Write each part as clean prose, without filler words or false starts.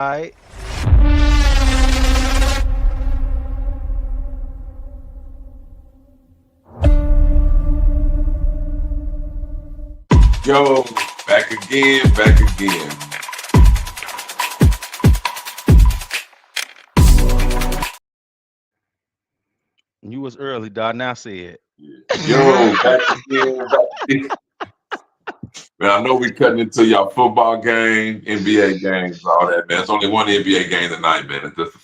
right. Yo, back again, back again. You was early, dog. Now say it. Yo, back again, back again. Man, I know we cutting into y'all football game, NBA games, all that, man. It's only one NBA game tonight, man. It's just the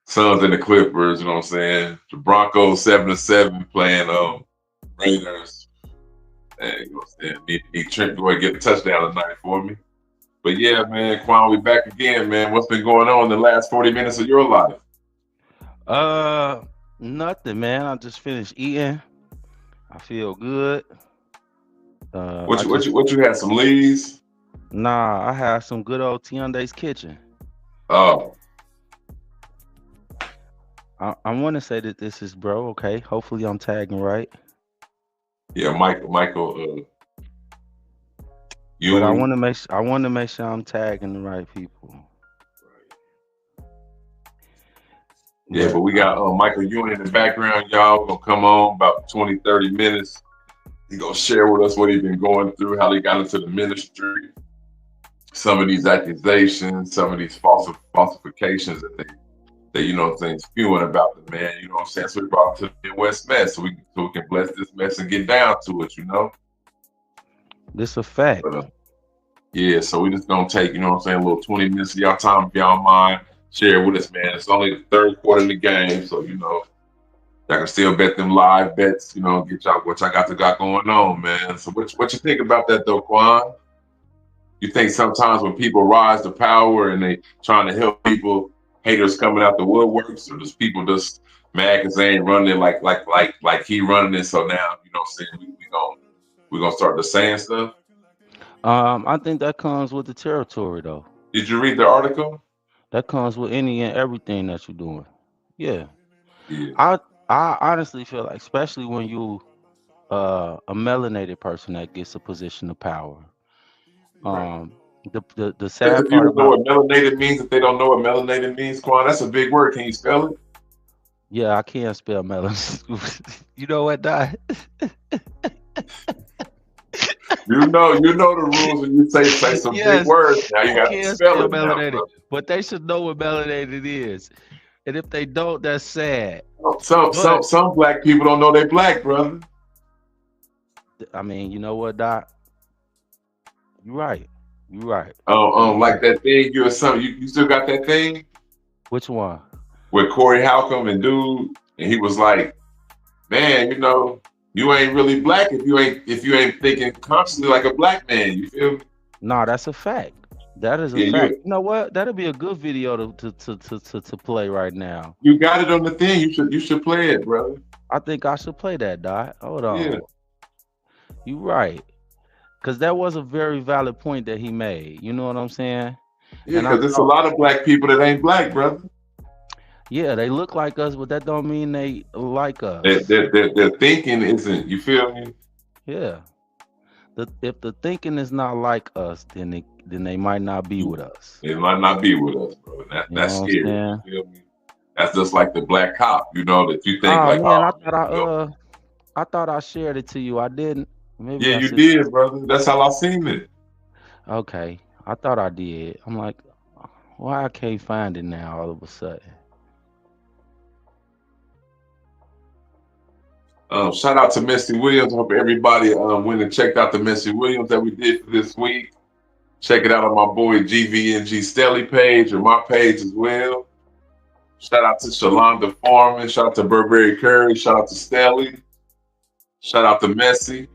Suns and the Clippers, you know what I'm saying? The Broncos 7-7 playing Raiders. And you know what I'm saying? Need Trent to go and get a touchdown tonight for me. But yeah, man, Quan, we back again, man. What's been going on in the last 40 minutes of your life? Uh, Nothing, man. I just finished eating. I feel good. What I you what just you what you had some leads? I had some good old Tiande's kitchen. Oh, I want to say that this is bro. Okay, hopefully I'm tagging right, yeah, Michael, but I Ewing. want to make sure I'm tagging the right people. Yeah, But but we got Michael Ewing in the background, y'all. Gonna come on about 20, 30 minutes. He gonna share with us what he been going through, how he got into the ministry, some of these accusations, some of these falsifications that they you know what I'm saying, spewing about the man, you know what I'm saying? So we brought him to the Midwest mess so we can bless this mess and get down to it, you know? this a fact. But yeah, so we just gonna take, you know what I'm saying, a little 20 minutes of y'all time if y'all don't mind. Share with us, man. It's only the third quarter of the game, so you know, y'all can still bet them live bets, you know, get y'all what y'all got going on, man. So what you think about that though, Quan? You think sometimes when people rise to power and they trying to help people, haters coming out the woodworks, or just people just mad because they ain't running it like he running it. So now, you know what I'm saying, we gonna start the saying stuff. I think that comes with the territory, though. Did you read the article? That comes with any and everything that you're doing. Yeah, Yeah, I I honestly feel like, especially when you a melanated person that gets a position of power. right. Um, the Because sad if part you don't know about what melanated means, if they don't know what melanated means, Quan, that's a big word. Can you spell it? yeah, I can't spell melanin. You know what, Di? You know the rules when you say some big Yes, words. Now you I got to can't spell spell it now, melanated, brother. but they should know what melanated is. And if they don't, that's sad. Some But some some black people don't know they black, brother. I mean, you know what, Doc? You're right. You're right. You're Like right. that thing you or something. You still got that thing Which one? with Corey Halcomb and dude, and he was like, "Man, you know, you ain't really black if you ain't thinking consciously like a black man." You feel me? No, that's a fact. That is a Yeah, fact. you You know what? That'll be a good video to play right now. you got it on the thing. You should play it, brother. I think I should play that, Doc. Hold Yeah, on. You right. Because that was a very valid point that he made. You know what I'm saying? yeah, And I because there's a thought, lot of black people that ain't black, brother. yeah, they look like us, but that don't mean they like Their, us. their, their, their thinking isn't. You feel me? Yeah. If the thinking is not like us, then they might not be with us. It might not be with us, bro. You That's know what I'm scary. You saying? feel me? That's just like the black cop, you know, that you think Oh like, man, oh man, you know, I thought I shared it to you. I didn't. Maybe yeah, I you should. did, brother. That's how I seen it. Okay. I thought I did. I'm like, why I can't find it now all of a sudden? Shout out to Missy Williams. Hope everybody went and checked out the Missy Williams that we did for this week. Check it out on my boy GVNG Stelly page or my page as well. Shout out to Shalonda Foreman. Shout out to Burberry Curry. Shout out to Stelly. Shout out to Messi.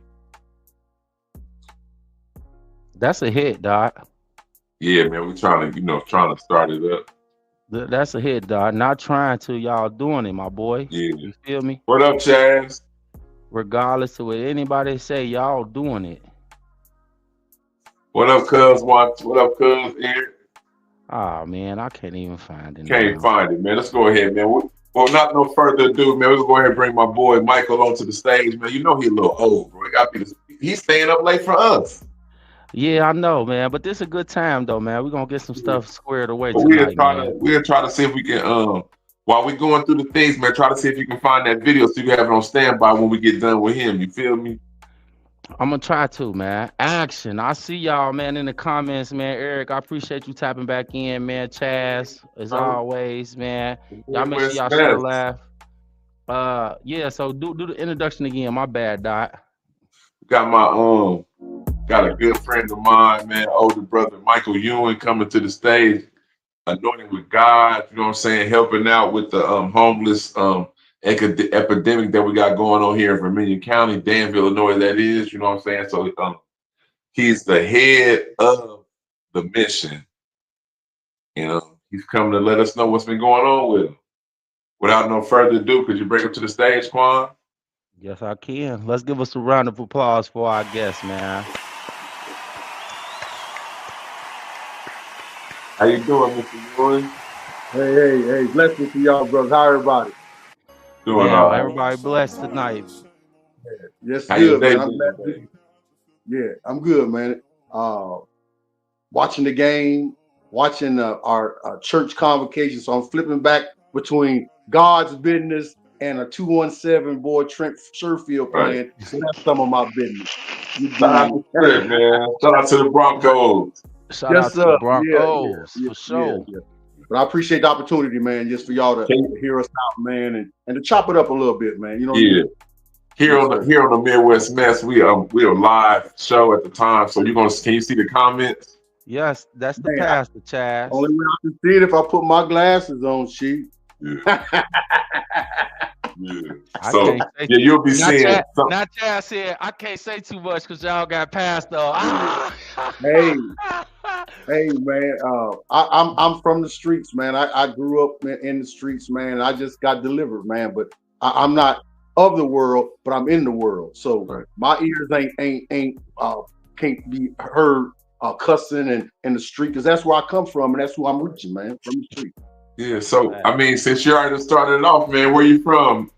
That's a hit, Doc. Yeah, man, we trying to start it up. That's a hit, Doc. Not trying to, y'all doing it, my boy. Yeah. You feel me? What up, Chaz? Regardless of what anybody say, y'all doing it. What up, Cuz Watch? What up, Cuz Eric? Ah man, I can't even find it Can't now. find it, man. Let's go ahead, man. Well, not no further ado, man. We'll go ahead and bring my boy Michael onto the stage, man. You know he a little old, bro. He's staying up late for us. Yeah, I know, man. But this a good time though, man. We're gonna get some Yeah. stuff squared away But tonight, man. we'll try to see if we can while we going through the things, man, try to see if you can find that video so you can have it on standby when we get done with him. You feel me? I'm gonna try to, man. Action. I see y'all, man, in the comments, man. Eric, I appreciate you tapping back in, man. Chaz, as always, man. Y'all make sure West y'all share, Best. laugh. Yeah. So do the introduction again. My bad, Dot. Got my got a good friend of mine, man, older brother Michael Ewing coming to the stage, anointed with God, you know what I'm saying, helping out with the homeless epidemic that we got going on here in Vermilion County, Danville, Illinois, that is, you know what I'm saying? So he's the head of the mission. You know, he's coming to let us know what's been going on with him. Without no further ado, could you bring him to the stage, Quan? Yes, I can. Let's give us a round of applause for our guest, man. How you doing, Mr. Ewing? Hey, blessings to y'all, brothers. How everybody? Doing Man, all right. everybody blessed tonight. Yes, How your good, day man. I'm been glad to today? be. Yeah, I'm good, man. Watching the game, watching our church convocation. So I'm flipping back between God's business and a 217 boy Trent Sherfield Right. playing. So that's some of my business. You Shout out to dig? Trent, man. Shout out to the Broncos. Shout Yes, out to the sir. Broncos for sure. Yeah. But I appreciate the opportunity, man, just for y'all to hear us out, man, and to chop it up a little bit, man. You know what I Yeah. mean? Here Yes, on the sir. here on the Midwest Mess, we a live show at the time. So can you see the comments? Yes, that's the Man, pastor, Chaz. only way I can see it if I put my glasses on, Chief. Yeah. Yeah. I So can't say yeah, you'll be not seeing Chaz, some, not Chaz said I can't say too much because y'all got passed though. Ah! Hey, man. I'm from the streets, man. I grew up in the streets, man. I just got delivered, man. But I'm not of the world, but I'm in the world. So right. my ears ain't can't be heard cussing and in the street because that's where I come from and that's who I'm reaching, man, from the street. Yeah. So I mean, since you already started it off, man, where you from?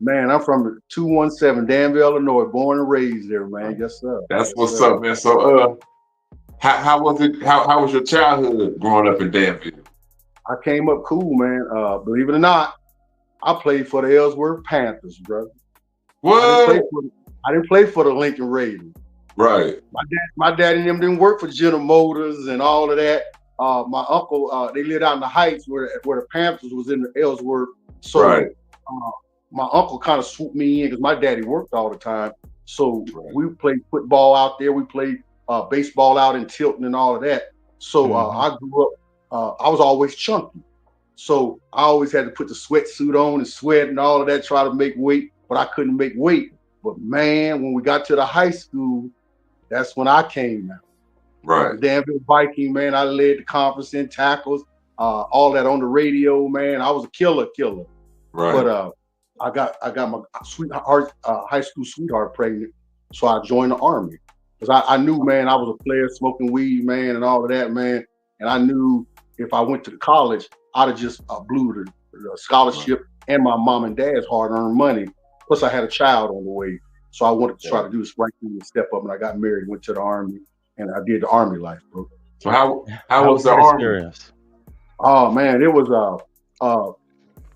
Man, I'm from 217 Danville, Illinois, born and raised there, man. Yes, sir. That's Yes, what's sir. up, man. So how was it? How was your childhood growing up in Danville? I came up cool, man. Believe it or not, I played for the Ellsworth Panthers, bro. What? I didn't play for the Lincoln Ravens. Right. My dad and them didn't work for General Motors and all of that. My uncle, they lived out in the Heights where the Panthers was in the Ellsworth. So right. My uncle kind of swooped me in because my daddy worked all the time. So we played football out there. We played baseball out in Tilton and all of that. So I grew up, I was always chunky. So I always had to put the sweatsuit on and sweat and all of that, try to make weight, but I couldn't make weight. But man, when we got to the high school, that's when I came out. Right. Danville Viking, man. I led the conference in tackles, all that on the radio, man. I was a killer. Right. But I got my sweetheart, high school sweetheart pregnant, so I joined the Army because I knew, man, I was a player smoking weed, man, and all of that, man. And I knew if I went to the college, I'd have just blew the scholarship and my mom and dad's hard-earned money. Plus, I had a child on the way, so I wanted to try to do this right thing and step up. And I got married, went to the Army, and I did the Army life, bro. So how was the Army experience? Oh man, it was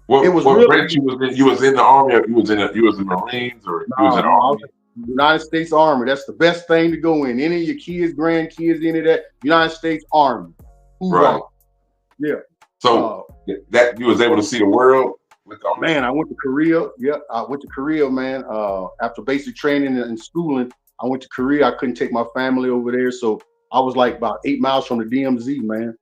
what branch you was in? You was in the Army, or you was in the Marines, or you was in the Army? United States Army. That's the best thing to go in. Any of your kids, grandkids, any of that, United States Army. Hoorah. Right. Yeah. So that you was able to see the world with the Army? Man, I went to Korea. Yeah, I went to Korea, man. After basic training and schooling, I went to Korea. I couldn't take my family over there, so I was like about 8 miles from the DMZ, man.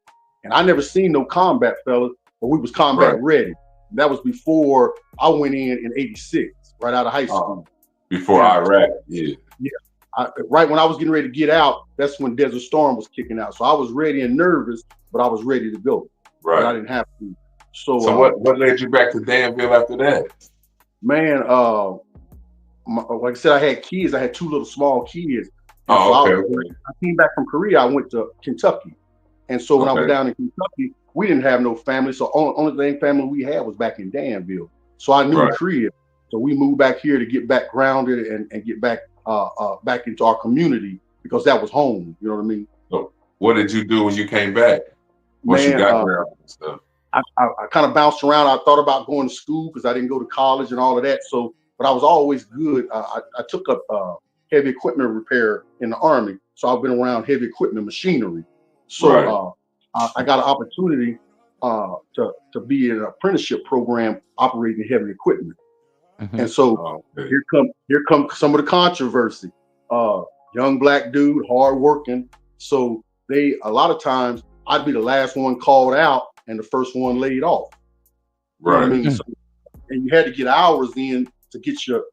And I never seen no combat, fellas, but we was combat ready. That was before I went in '86, right out of high school. Before Iraq, yeah. Right when I was getting ready to get out, that's when Desert Storm was kicking out. So I was ready and nervous, but I was ready to go. Right. But I didn't have to. So what led you back to Danville after that? Man, like I said, I had kids. I had 2 little small kids. Okay. I came back from Korea. I went to Kentucky. And so when I was down in Kentucky, we didn't have no family. So only thing family we had was back in Danville. So I knew the Korea. So we moved back here to get back grounded and get back back into our community because that was home. You know what I mean? So what did you do when you came back? Once you got grounded and stuff? I kind of bounced around. I thought about going to school because I didn't go to college and all of that. So, but I was always good. I took up heavy equipment repair in the Army. So I've been around heavy equipment machinery. So I got an opportunity to be in an apprenticeship program operating heavy equipment. Mm-hmm. And so here come some of the controversy. Young black dude, hard working. So a lot of times I'd be the last one called out and the first one laid off. Right. You know what I mean? So, and you had to get hours in to get your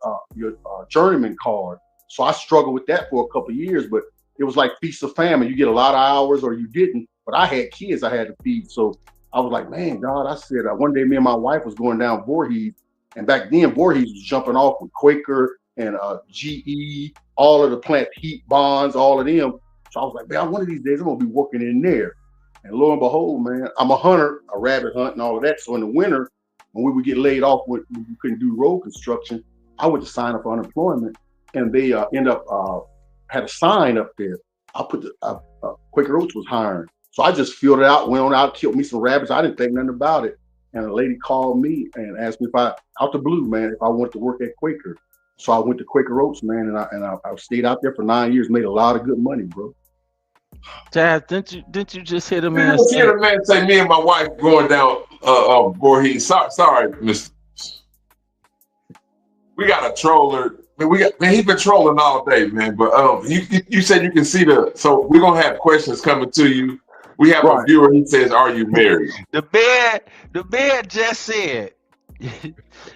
journeyman card. So I struggled with that for a couple of years, but it was like feast of famine. You get a lot of hours or you didn't, but I had kids I had to feed. So I was like, man, God, I said, one day me and my wife was going down Voorhees, and back then Voorhees was jumping off with Quaker and GE, all of the plant heat bonds, all of them. So I was like, man, one of these days I'm gonna be working in there. And lo and behold, man, I'm a hunter, a rabbit hunt and all of that. So in the winter, when we would get laid off when we couldn't do road construction, I went to sign up for unemployment, and they end up had a sign up there. I put Quaker Oats was hiring. So I just filled it out, went on out, killed me some rabbits. I didn't think nothing about it. And a lady called me and asked me out the blue, man, if I wanted to work at Quaker. So I went to Quaker Oats, man, and I stayed out there for 9 years, made a lot of good money, bro. Chad, didn't you just hear the man say me and my wife going down Voorhees? Sorry, Mr. We got a troller. He's been trolling all day, man. But you said you can see so we're gonna have questions coming to you. We have a viewer. He says, "Are you married?" The man just said,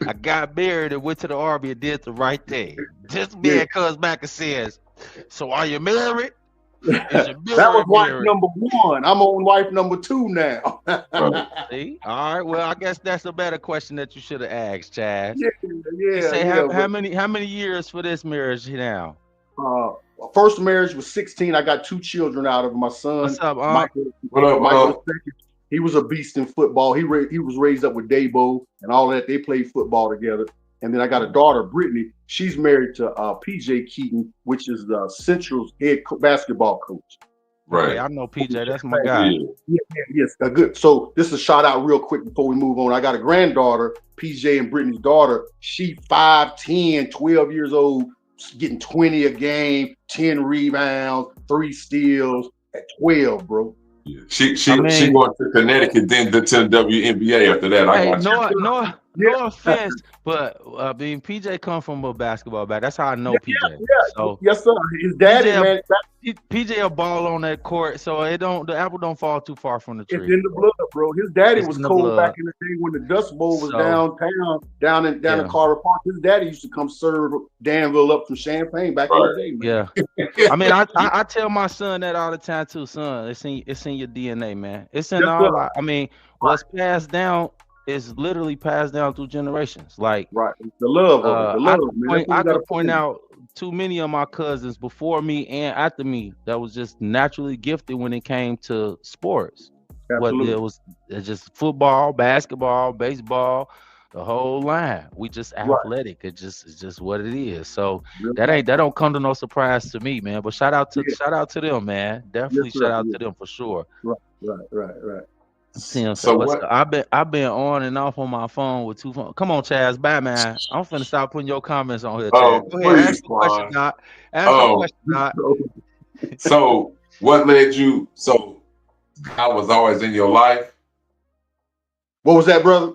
"I got married and went to the Army and did the right thing." This man comes back and says, "So are you married?" That was wife number one. I'm on wife number two now. See? All right. Well, I guess that's a better question that you should have asked, Chad. Yeah. How many years for this marriage now? First marriage was 16. I got 2 children out of my son. What's up, Michael, he was a beast in football. He was raised up with Dabo and all that. They played football together. And then I got a daughter, Brittany. She's married to PJ Keaton, which is the Central's head basketball coach. Right. Okay, I know PJ. That's my guy. Yes. Good. So this is a shout out real quick before we move on. I got a granddaughter, PJ and Brittany's daughter. She 5'10", 12 years old, getting 20 a game, 10 rebounds, 3 steals at 12, bro. Yeah. She going to Connecticut, then to the WNBA after that. Hey, no offense, but PJ come from a basketball back. That's how I know PJ. Yeah. So, yes, sir. His daddy, man. PJ a ball on that court, so the apple don't fall too far from the tree. It's in the blood, bro. His daddy was cold back in the day when the Dust Bowl was downtown, down in Carter Park. His daddy used to come serve Danville up from Champaign back in the day, man. Yeah. I mean, I tell my son that all the time too, son. It's in your DNA, man. It's in all. I mean, what's passed down is literally passed down through generations. Like the love of it. The love, man. I could point out too many of my cousins before me and after me that was just naturally gifted when it came to sports. Absolutely. Whether it was just football, basketball, baseball, the whole line. We just athletic. It's just what it is. So that don't come to no surprise to me, man. But shout out to them, man. Definitely shout out to them for sure. Right. So I've been on and off on my phone with 2 phones. Come on, Chaz, bye, man. I'm finna stop putting your comments on here, Chaz. Go ahead, ask the question, Doc. Ask the question, Doc. So what led you? So God was always in your life. What was that, brother?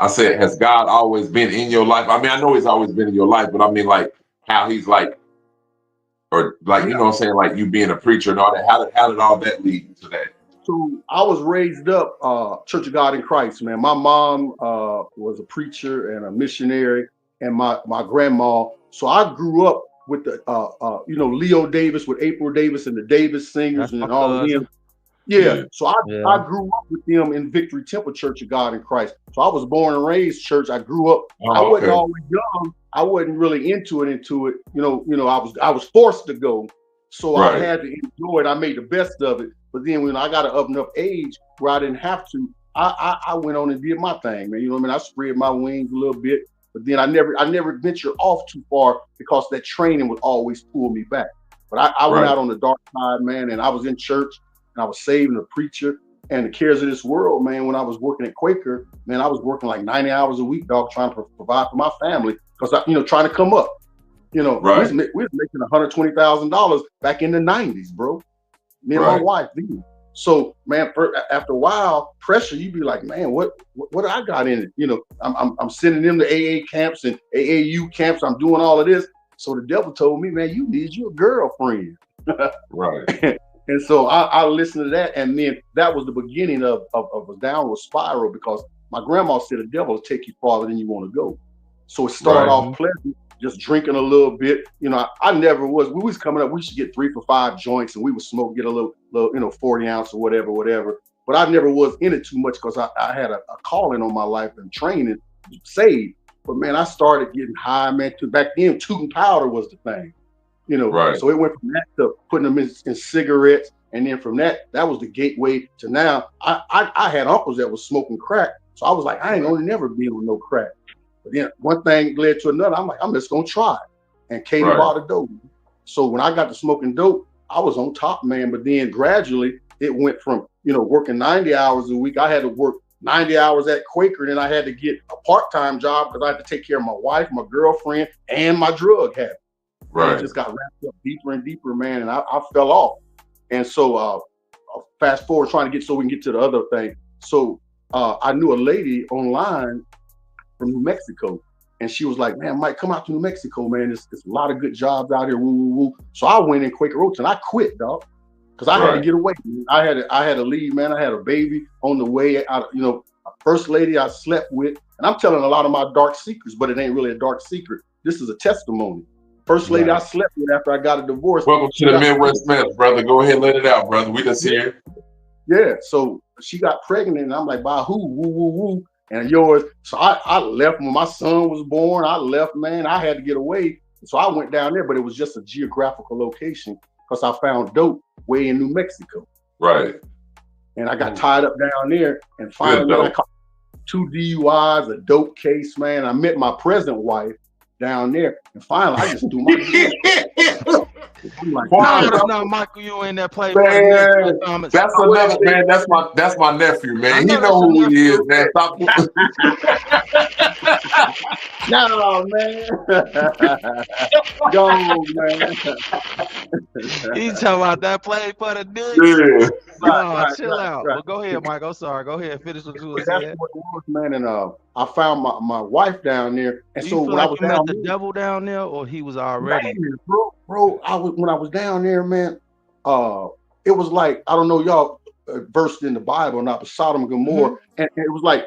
I said, has God always been in your life? I mean, I know He's always been in your life, but I mean, like how He's like, or like you know what I'm saying, like you being a preacher and all that. How did all that lead you to that? So I was raised up Church of God in Christ, man. My mom was a preacher and a missionary, and my grandma. So I grew up with the Leo Davis with April Davis and the Davis Singers and all of them. Yeah. So I grew up with them in Victory Temple Church of God in Christ. So I was born and raised church. I grew up. I wasn't always young. I wasn't really into it. I was forced to go. So I had to enjoy it. I made the best of it. But then when I got up enough age where I didn't have to, I went on and did my thing, man. You know what I mean? I spread my wings a little bit, but then I never ventured off too far because that training would always pull me back. But I went out on the dark side, man, and I was in church and I was saving a preacher and the cares of this world, man. When I was working at Quaker, man, I was working like 90 hours a week, dog, trying to provide for my family because trying to come up. We was making $120,000 back in the 90s, bro. Me and my wife, dude. So, man, after a while, pressure, you be like, man, what I got in it? I'm sending them to AA camps and AAU camps. I'm doing all of this. So the devil told me, man, you need you a girlfriend. Right. And so I listened to that. And then that was the beginning of a downward spiral because my grandma said the devil will take you farther than you want to go. So it started off pleasant, just drinking a little bit. I never was. We was coming up. We should get 3 for $5 joints, and we would smoke, get a little 40 ounce or whatever. But I never was in it too much because I had a calling on my life and training, saved. But man, I started getting high, man. Back then, tooting powder was the thing, Right. So it went from that to putting them in cigarettes, and then from that was the gateway to now. I had uncles that was smoking crack, so I was like, I ain't gonna never be on no crack. But then one thing led to another. I'm like, I'm just gonna try it. And Katie bought a dope. So when I got to smoking dope, I was on top, man. But then gradually it went from, working 90 hours a week. I had to work 90 hours at Quaker, and then I had to get a part-time job because I had to take care of my wife, my girlfriend, and my drug habit. Right. And it just got wrapped up deeper and deeper, man. And I fell off. And so fast forward, trying to so we can get to the other thing. So I knew a lady online from New Mexico, and she was like, man, Mike, come out to New Mexico, man. There's a lot of good jobs out here. Woo, woo, woo. So I went in Quaker Oats and I quit, dog, because I had to get away. I had to leave, man. I had a baby on the way out. First lady I slept with, and I'm telling a lot of my dark secrets, but it ain't really a dark secret. This is a testimony. First lady I slept with after I got a divorce. Welcome to the Midwest Mess, brother. Go ahead, let it out, brother. We just here. Yeah. So she got pregnant, and I'm like, by who? Woo, woo, woo. And yours. So I left when my son was born. I left, man. I had to get away. So I went down there, but it was just a geographical location because I found dope way in New Mexico. Right. And I got tied up down there. And finally, I caught 2 DUIs, a dope case, man. I met my present wife down there. And finally, I just threw my I'm like, no, Michael, you in that play. Man, that's another man. That's my nephew, man. He know who he is, man. Stop. No, man. Go, man. He's talking about that play for the dick. Yeah. Chill out. Well, go ahead, Mike. I'm sorry. Go ahead. Finish what you were saying. That's what it was, man. And I found my wife down there. And so when I was down there, the devil down there, or he was already. Man, bro. When I was down there, man. It was like, I don't know, y'all versed in the Bible or not, but Sodom and Gomorrah, and it was like,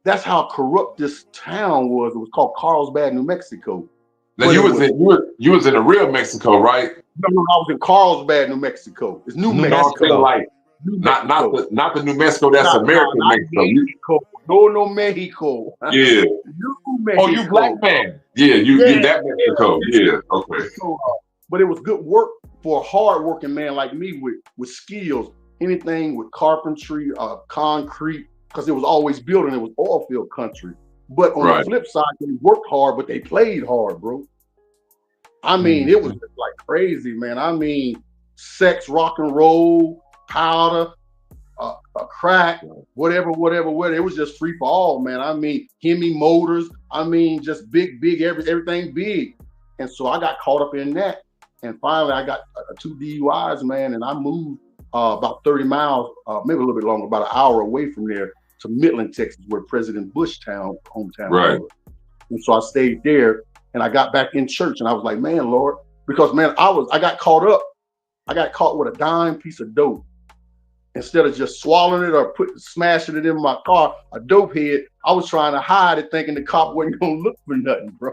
that's how corrupt this town was. It was called Carlsbad, New Mexico. Now you was in the real Mexico, right? No, I was in Carlsbad, New Mexico. It's New Mexico. Like not the New Mexico. That's American Mexico. No, Mexico. Yeah. New Mexico. Oh, you black man. Yeah, you that Mexico. Yeah. Okay. So, but it was good work for a hard-working man like me with skills. Anything with carpentry, concrete, because it was always building. It was oil field country. But on the flip side, they worked hard, but they played hard, bro. I mean, it was just like crazy, man. I mean, sex, rock and roll, powder, crack, whatever. It was just free for all, man. I mean, Hemi motors. I mean, just big, everything big. And so I got caught up in that. And finally, I got 2 DUIs, man. And I moved about 30 miles, maybe a little bit longer, about an hour away from there to Midland, Texas, where President Bush hometown was. And so I stayed there. And I got back in church, and I was like, man, Lord, because man, I got caught up. I got caught with a dime piece of dope. Instead of just swallowing it or smashing it in my car, a dope head, I was trying to hide it, thinking the cop wasn't gonna look for nothing, bro.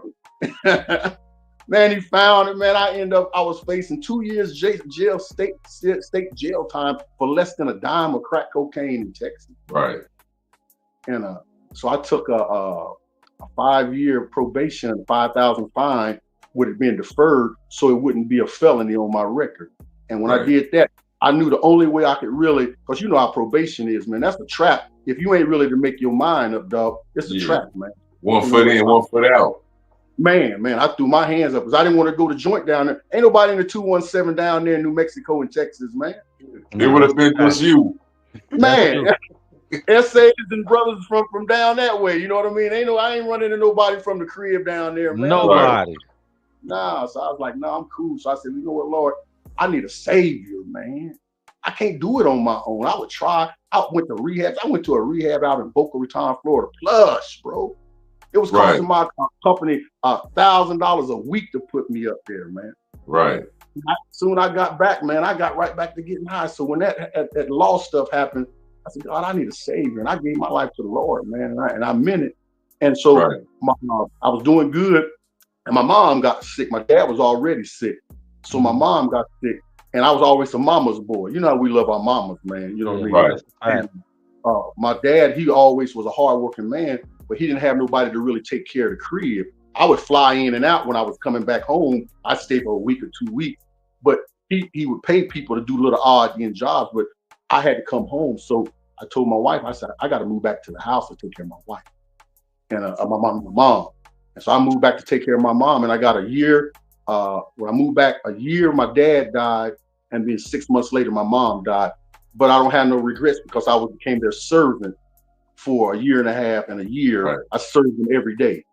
Man, he found it, man. I was facing 2 years jail, state jail time for less than a dime of crack cocaine in Texas. Right. And so I took a 5-year probation and $5,000 fine would have been deferred so it wouldn't be a felony on my record. And when I did that, I knew the only way I could really, because you know how probation is, man. That's a trap. If you ain't really to make your mind up, dog, it's a trap, man. One foot in, one foot out. Man, I threw my hands up because I didn't want to go to joint down there. Ain't nobody in the 217 down there in New Mexico and Texas, man. It would have been just you. Man, essays and brothers from down that way. You know what I mean? I ain't running into nobody from the crib down there, man. Nobody. Nah, so I was like, I'm cool. So I said, you know what, Lord, I need a savior, man. I can't do it on my own. I would try. I went to rehab. I went to a rehab out in Boca Raton, Florida. Plus, bro, it was costing my company $1,000 a week to put me up there, man. Right. Soon I got back, man. I got right back to getting high. So when that law stuff happened, I said, God, I need a savior, and I gave my life to the Lord, man, and I meant it. And so I was doing good, and my mom got sick. My dad was already sick, so my mom got sick, and I was always a mama's boy. You know how we love our mamas, man. You know what I mean? Right. And my dad, he always was a hardworking man, but he didn't have nobody to really take care of the crib. I would fly in and out when I was coming back home. I'd stay for a week or 2 weeks, but he would pay people to do little odd end jobs, but I had to come home. So I told my wife, I said, I got to move back to the house to take care of my wife and my mom. And so I moved back to take care of my mom, and I got a year. When I moved back a year, my dad died, and then 6 months later, my mom died. But I don't have no regrets because I became their servant for a year and a half and a year. Right. I served them every day.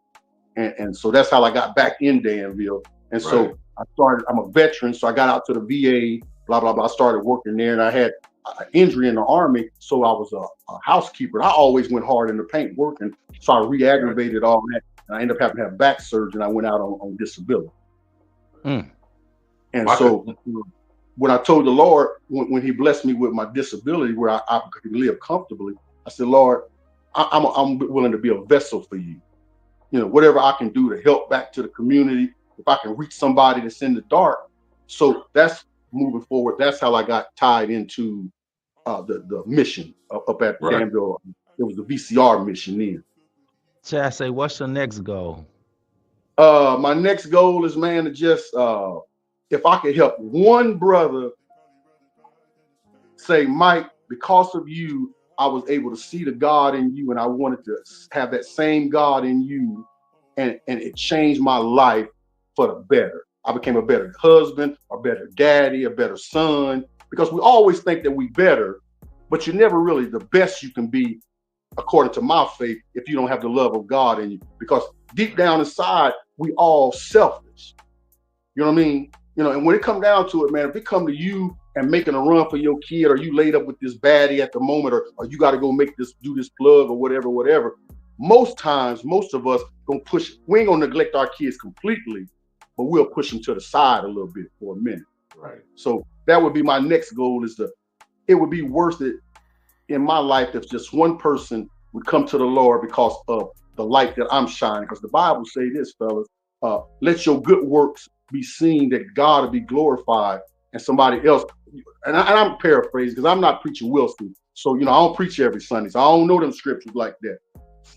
And so that's how I got back in Danville. And so I'm a veteran, so I got out to the VA, blah, blah, blah. I started working there, and I had an injury in the Army, so I was a housekeeper. I always went hard in the paint working, so I re-aggravated all that, and I ended up having to have back surgery, and I went out on disability. And so when I told the Lord, when he blessed me with my disability where I could live comfortably, I said, Lord, I'm willing to be a vessel for you. You know, whatever I can do to help back to the community, if I can reach somebody that's in the dark. So that's moving forward. That's how I got tied into the mission up at Danville. It was the VCR mission then. Chasse, what's your next goal? My next goal is, man, to just if I could help one brother say, Mike, because of you, I was able to see the God in you, and I wanted to have that same God in you, and it changed my life for the better. I became a better husband, a better daddy, a better son, because we always think that we better, but you're never really the best you can be, according to my faith, if you don't have the love of God in you, because deep down inside, we all selfish. You know what I mean? You know, and when it comes down to it, man, if it come to you and making a run for your kid, or you laid up with this baddie at the moment, or you got to go do this plug or whatever, most times, most of us gonna push, we ain't gonna neglect our kids completely, but we'll push them to the side a little bit for a minute. Right. So that would be my next goal, it would be worth it in my life if just one person would come to the Lord because of the light that I'm shining. Because the Bible say this, fellas, let your good works be seen, that God will be glorified, and somebody else. And I'm paraphrasing because I'm not preaching Wilson. So, you know, I don't preach every Sunday. So I don't know them scriptures like that.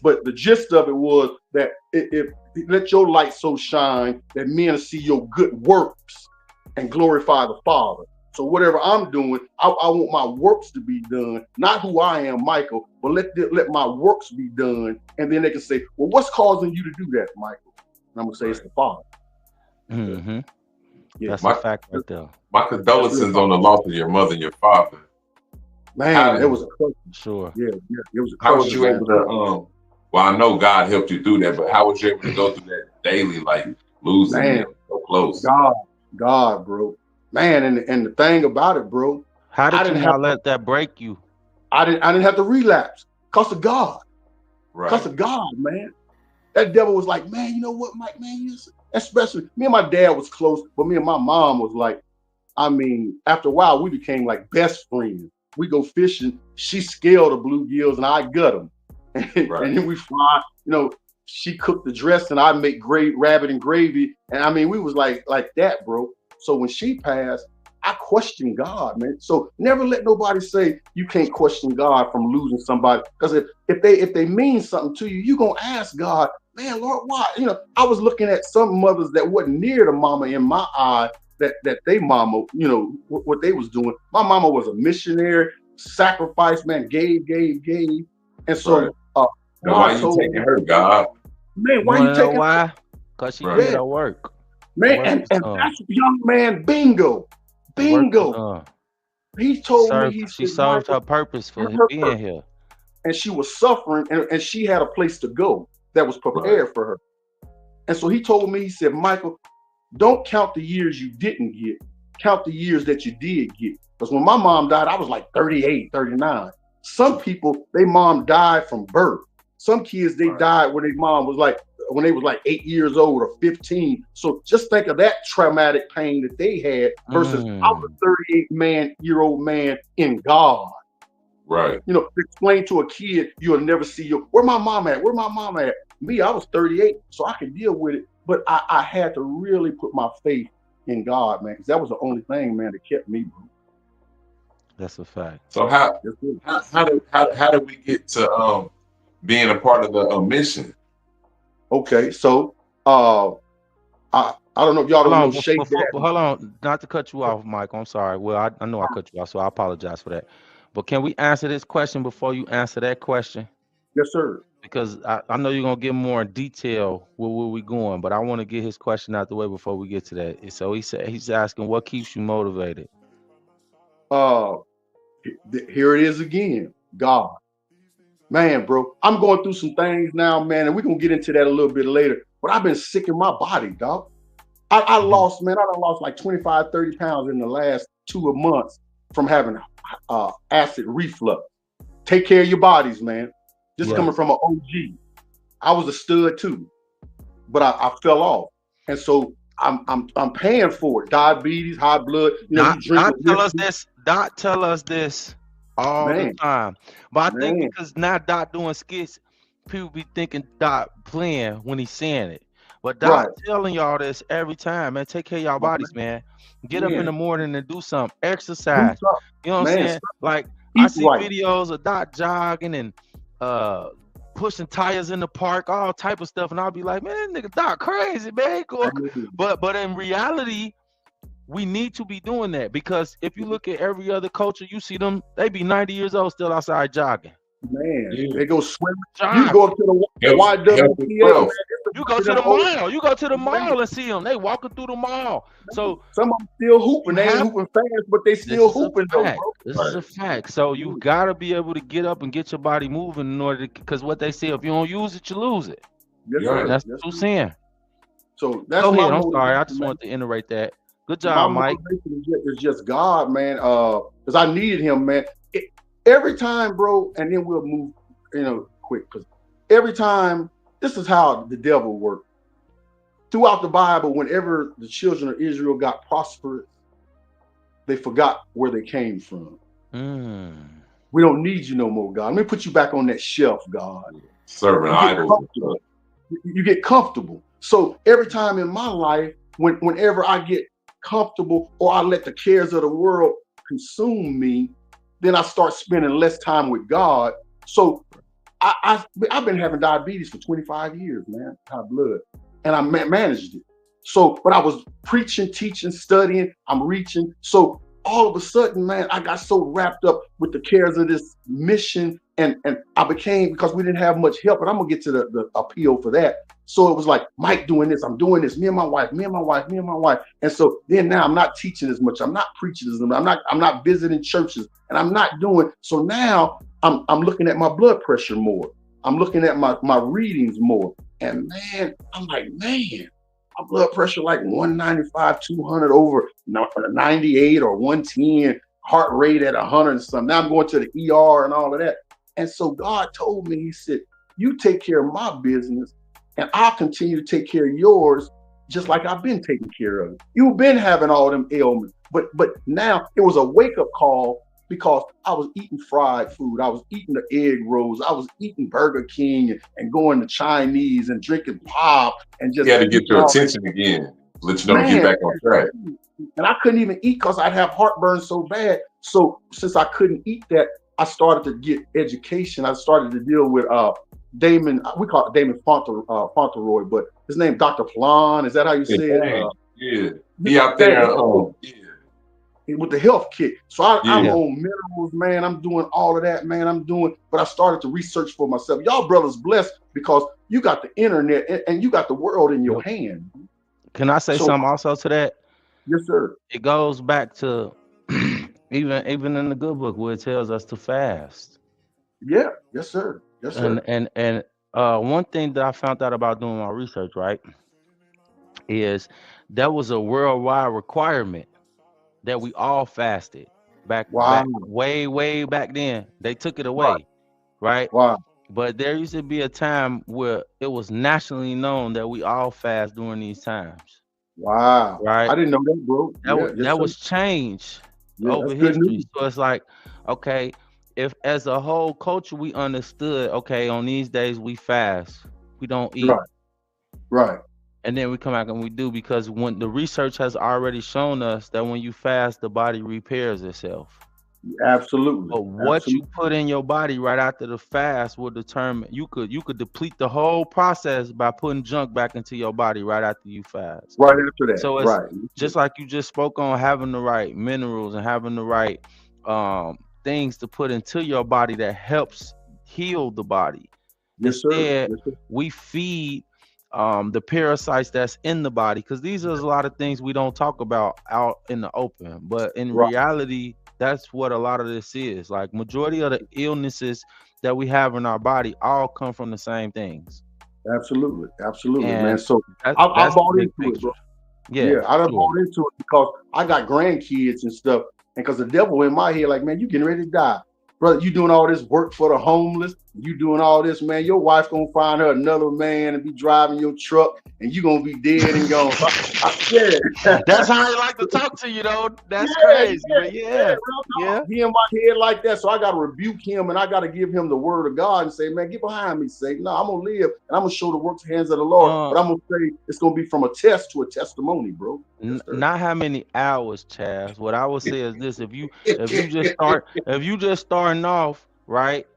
But the gist of it was that if let your light so shine that men see your good works and glorify the Father. So whatever I'm doing, I want my works to be done, not who I am, Michael, but let my works be done. And then they can say, well, what's causing you to do that, Michael? And I'm going to say it's the Father. Mm-hmm. Yeah, that's a fact right there. My condolences on the loss of your mother and your father. Man, it was a crush. Sure. Yeah, it was a crush. How was you able to, well, I know God helped you through that, but how was you able to go through that daily, like losing them so close? God, bro. Man, and the thing about it, bro. How did you not let that break you? I didn't have to relapse because of God. Right. Because of God, man. That devil was like, man, you know what, Mike, man, especially me and my dad was close, but me and my mom was like, I mean, after a while, we became like best friends. We go fishing. She scaled the bluegills and I gut them. And then we fly, you know, she cooked the dress and I make rabbit and gravy. And I mean, we was like that, bro. So when she passed, I questioned God, man. So never let nobody say you can't question God from losing somebody. Because if they mean something to you, you're going to ask God, man, Lord, why? You know, I was looking at some mothers that wasn't near the mama in my eye that they mama, you know, what they was doing. My mama was a missionary, sacrificed, man, gave. And so, why are you taking her, God? Man, why you taking why? Cause she Right. did Yeah, her work. The man, work and was and done. that's young man bingo, The work was bingo. done. He told me, Served. he She said, served Michael, her purpose for her being purpose. here. And she was suffering, and she had a place to go that was Right. prepared for her. And so he told me, he said, Michael, don't count the years you didn't get, count the years that you did get. Because when my mom died, I was like 38, 39. Some people, their mom died from birth. Some kids, they Right. died when their mom was like, when they was like 8 years old or 15. So just think of that traumatic pain that they had versus I was a 38-year-old man in God. Right. You know, to explain to a kid, you'll never see your, where my mom at? Where my mom at? Me, I was 38, so I could deal with it. But I had to really put my faith in God, man, because that was the only thing, man, that kept me, bro. That's a fact. So how did we get to being a part of the mission? Okay, so I don't know if y'all Hold don't know on, Shake before, Daddy. hold on, not to cut you off, Mike. I'm sorry. Well, I know I cut you off, so I apologize for that. But can we answer this question before you answer that question? Yes, sir. Because I know you're gonna get more in detail where we going, but I want to get his question out the way before we get to that. So he said he's asking what keeps you motivated. Uh, Here it is again, God. Man, bro, I'm going through some things now, man, and we're gonna get into that a little bit later. But I've been sick in my body, dog. I lost, man, I done lost like 25, 30 pounds in the last 2 months from having acid reflux. Take care of your bodies, man. This Yeah. coming from an OG. I was a stud too, but I fell off. And so I'm paying for it. Diabetes, high blood, you know, you Dot drinking tell us whiskey. this. Dot tell us this all the Man, time. But I think man. because now Dot doing skits, people be thinking Dot playing when he's saying it. But Dot Right. telling y'all this every time, man. Take care of y'all bodies, man. Get up in Man. the morning and do something. Do Exercise. something. You know what I'm Man, saying? Like I eat see right. videos of Dot jogging and pushing tires in the park, all type of stuff, and I'll be like, man, nigga Dot crazy, man. But in reality, we need to be doing that because if you look at every other culture, you see them, they be 90 years old still outside jogging. Man, Yeah. they go swim. You Jogging. go up to the YWCA, man. You go to the mall. You go to the mall and see them. They walking through the mall. So some of them still hooping. They ain't have- hooping fast, but they this still is a hooping though, fact. bro. This is a fact. So you gotta be able to get up and get your body moving in order to, because what they say, if you don't use it, you lose it. Yes, Yeah. sir. That's Yes, what I'm sir. saying. So that's Go my ahead. I'm sorry. I motivation, just man. wanted to iterate that. Good My job, Mike. motivation is just God, man. Because I needed him, man. Every time, bro, and then we'll move, you know, quick. Because every time, this is how the devil worked. Throughout the Bible, whenever the children of Israel got prosperous, they forgot where they came from. We don't need you no more, God. Let me put you back on that shelf, God. Serving idols. You get comfortable. So every time in my life, whenever I get comfortable or I let the cares of the world consume me, then I start spending less time with God. So I've been having diabetes for 25 years, man, high blood, and I managed it. So, but I was preaching, teaching, studying, I'm reaching. So all of a sudden, man, I got so wrapped up with the cares of this mission, and I became, because we didn't have much help, and I'm gonna get to the appeal for that. So it was like, Mike doing this, I'm doing this, me and my wife, me and my wife, me and my wife. And so then now I'm not teaching as much, I'm not preaching as much, I'm not visiting churches, and I'm not doing. So now I'm looking at my blood pressure more. I'm looking at my readings more. And man, I'm like, man, my blood pressure like 195, 200 over 98 or 110, heart rate at 100 and something. Now I'm going to the ER and all of that. And so God told me, he said, you take care of my business and I'll continue to take care of yours just like I've been taking care of it. You've been having all them ailments, but now it was a wake-up call because I was eating fried food. I was eating the egg rolls. I was eating Burger King and going to Chinese and drinking pop and just. You had to get your attention again, let you know to get back on track. And I couldn't even eat because I'd have heartburn so bad. So since I couldn't eat that, I started to get education. I started to deal with Damon. We call it Damon Fauntleroy, but his name Dr. Plan. Is that how you say it? Yeah, he out there. with the health kit. So I'm Yeah. on minerals, man. I'm doing all of that, man. But I started to research for myself. Y'all brothers blessed because you got the internet and you got the world in your hand. Can I say So- something also to that? Yes, sir. It goes back to even in the good book where it tells us to fast. Yeah. Yes, sir. Yes, sir. And one thing that I found out about doing my research, right, is that was a worldwide requirement that we all fasted back Wow. way back then. They took it away, right? Wow. But there used to be a time where it was nationally known that we all fast during these times, Wow. right? I didn't know that, bro. That was changed over that's good history. news. So it's like, okay, if as a whole culture we understood, okay, on these days we fast, we don't eat, Right. and then we come back and we do, because when the research has already shown us that when you fast, the body repairs itself. Absolutely. But what you put in your body right after the fast will determine. You could deplete the whole process by putting junk back into your body right after you fast. Right after that. So it's just like you just spoke on having the right minerals and having the right things to put into your body that helps heal the body. Yes, sir. Instead, Yes, sir. we feed the parasites that's in the body, because these are a lot of things we don't talk about out in the open, but in reality, that's what a lot of this is. Like, majority of the illnesses that we have in our body all come from the same things. Absolutely, And man. So that's I the bought big into it, picture. bro. Yeah, I done sure. bought into it because I got grandkids and stuff, and because the devil in my head, like, man, you getting ready to die, brother. You doing all this work for the homeless. You doing all this, man. Your wife gonna find her another man and be driving your truck, and you gonna be dead and gone. I said, That's how I like to talk to you, though. That's crazy, but yeah. He in my head like that, so I gotta rebuke him and I gotta give him the word of God and say, man, get behind me, Satan. No, I'm gonna live and I'm gonna show the works hands of the Lord, but I'm gonna say it's gonna be from a test to a testimony, bro. Not how many hours, Chaz. What I would say is this: if you just starting off, right?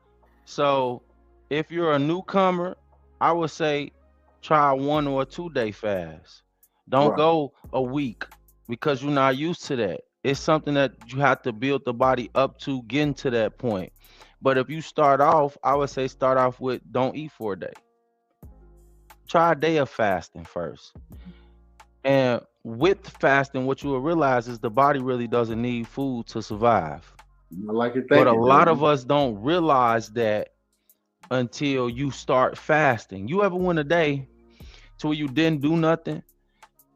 So if you're a newcomer, I would say try 1 or 2 day fast. Don't go a week, because you're not used to that. It's something that you have to build the body up to getting to that point. But if you start off, I would say start off with don't eat for a day. Try a day of fasting first. And with fasting, what you will realize is the body really doesn't need food to survive. I like it. But a lot of us don't realize that until you start fasting. You ever went a day to where you didn't do nothing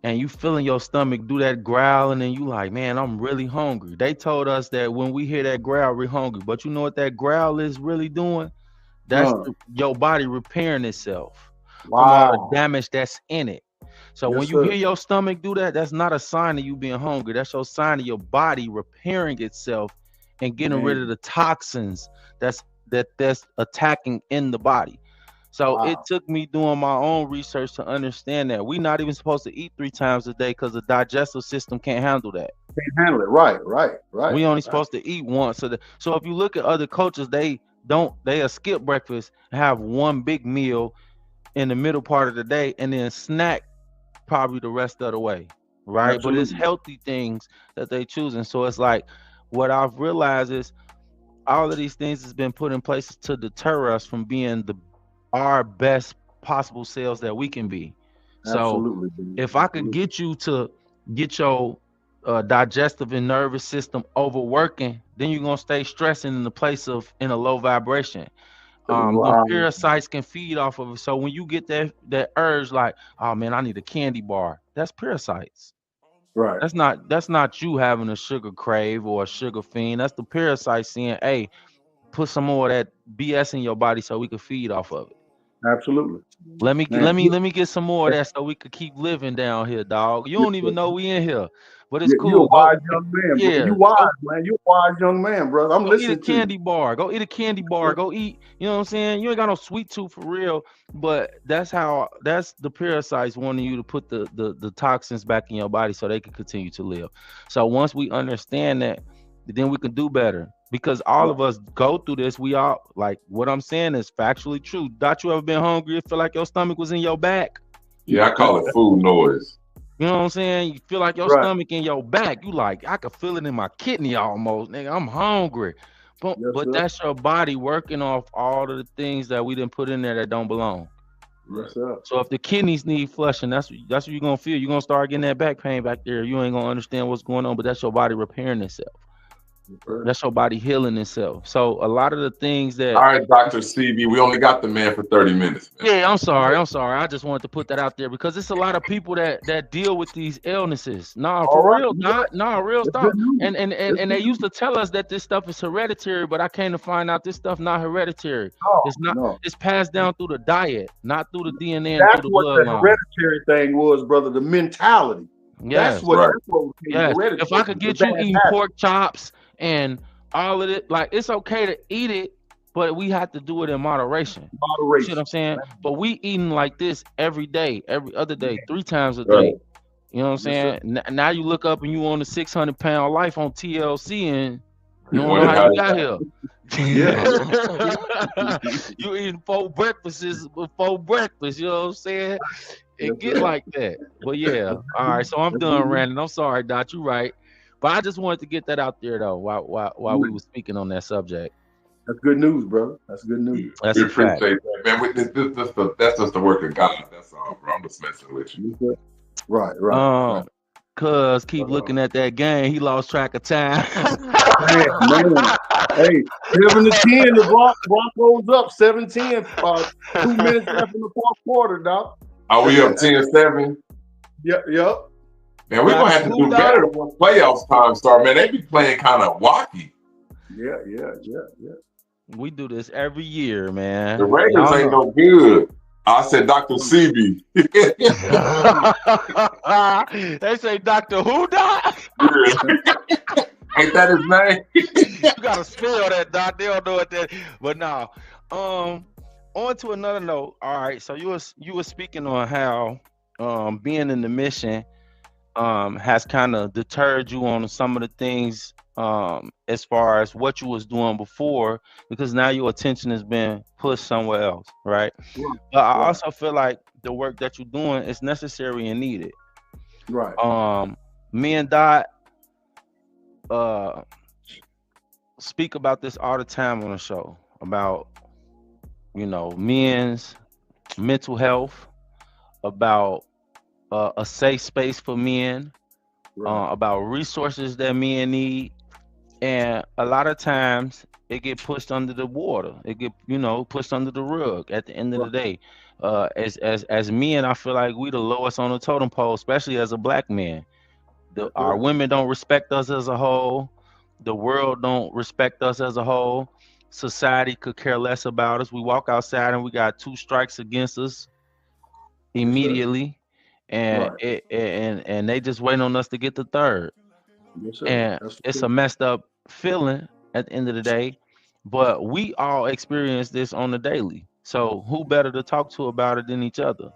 and you feeling your stomach do that growling and you like, man, I'm really hungry. They told us that when we hear that growl, we're hungry. But you know what that growl is really doing? That's your body repairing itself from all the damage that's in it. So when you hear your stomach do that, that's not a sign of you being hungry. That's your sign of your body repairing itself and getting rid of the toxins that's attacking in the body. So it took me doing my own research to understand that we're not even supposed to eat 3 times a day because the digestive system can't handle that. Can't handle it. Right. We only supposed to eat once. So if you look at other cultures, they skip breakfast and have one big meal in the middle part of the day and then snack probably the rest of the way, right? Absolutely. But it's healthy things that they choose. And so it's like, what I've realized is all of these things has been put in place to deter us from being our best possible selves that we can be. Absolutely. So if I could get you to get your digestive and nervous system overworking, then you're gonna stay stressing in the place of in a low vibration. The parasites can feed off of it. So when you get that urge, like, oh man, I need a candy bar, that's parasites. Right. That's not you having a sugar crave or a sugar fiend. That's the parasite saying, hey, put some more of that BS in your body so we can feed off of it. Absolutely. Let me get some more of that so we could keep living down here, dog. You don't even know we in here, but it's cool. You're a wise young man. Yeah, you wise, man. You're a wise young man, brother. I'm listening to you. Eat a candy bar. Go eat a candy bar. Go eat. You know what I'm saying? You ain't got no sweet tooth for real, but that's the parasites wanting you to put the toxins back in your body so they can continue to live. So once we understand that, then we can do better. Because all of us go through this. We all, like, what I'm saying is factually true. Dot, you ever been hungry? It feel like your stomach was in your back? Yeah, I call it food noise. You know what I'm saying? You feel like your Right. stomach in your back. You like, I could feel it in my kidney almost, nigga. I'm hungry. But Yes, but sir. that's your body working off all of the things that we didn't put in there that don't belong. Yes, sir. So if the kidneys need flushing, that's what you're gonna feel. You're gonna start getting that back pain back there. You ain't gonna understand what's going on, but that's your body repairing itself. Yes, sir. That's your body healing itself. So a lot of the things All that right, Dr. CB, we only got the man for 30 minutes, man. yeah, I'm sorry. I just wanted to put that out there because it's a lot of people that deal with these illnesses. Nah, All for right. real, not nah, real That's stuff. good news. And they used to tell us that this stuff is hereditary, but I came to find out this stuff not hereditary. No, It's not. no. It's passed down through the diet, not through the DNA and through That's the what the bloodline. hereditary thing was, brother. The mentality. Yes. That's what Right. was Yes. hereditary. If I could The get bad you eating habit, pork chops and all of it, like it's okay to eat it, but we have to do it in moderation. You see what moderation. I'm saying? But we eating like this every day, every other day, 3 times a Right. day. You know what I'm Yes, sir. saying? Now you look up and you on a 600-pound life on TLC and you don't know Wonder how how you you got here. Yeah. You eating 4 breakfasts before breakfast, you know what I'm saying? Yes, It get sir. like that. But yeah, all right. So I'm That's done good. ranting. I'm sorry, Dot. You right. But I just wanted to get that out there though, while we were speaking on that subject. That's good news, brother. That's good news. That's We a fact. appreciate that, man. That's just the work of God. That's all, bro. I'm just messing with you. Yes, sir. Right. Cuz keep looking at that game. He lost track of time. Man. Hey, 7-10, the Broncos up 7-10. 2 minutes left in the fourth quarter, dog. Are we up 10-7? Yep. Man, we're gonna have to do better when playoffs time start, man. They be playing kind of wacky. Yeah. We do this every year, man. The Raiders Y'all ain't know. no good. I said Dr. CB. They say Dr. Who, Doc? Ain't that his name? You gotta spell that, Doc. They don't know what that. But now, on to another note. All right, so you were speaking on how being in the mission has kind of deterred you on some of the things as far as what you was doing before, because now your attention has been pushed somewhere else, right? But I also feel like the work that you're doing is necessary and needed. Right. Me and Dot speak about this all the time on the show about men's mental health, about a safe space for men, about resources that men need, and a lot of times it get pushed under the water. It get pushed under the rug at the end of the day. As men, I feel like we the lowest on the totem pole, especially as a black man. Our women don't respect us as a whole. The world don't respect us as a whole. Society could care less about us. We walk outside and we got 2 strikes against us immediately, and and they just waiting on us to get the third. And it's a messed up feeling at the end of the day, but we all experience this on the daily. So who better to talk to about it than each other?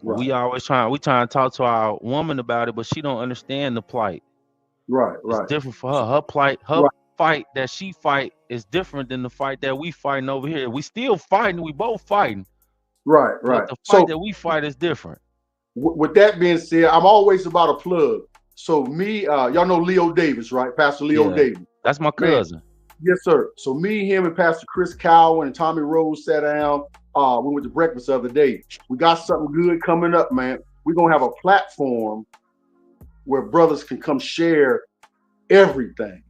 We trying to talk to our woman about it, but she don't understand the plight. It's different for her. Her plight, her fight that she fight is different than the fight that we fighting over here. We still fighting. We both fighting. Right. But the fight that we fight is different. With that being said, I'm always about a plug. So me, y'all know Leo Davis, right? Pastor Leo Davis. That's my cousin. Yes, sir. So me, him, and Pastor Chris Cowan and Tommy Rose sat down. We went to breakfast the other day. We got something good coming up, man. We're going to have a platform where brothers can come share everything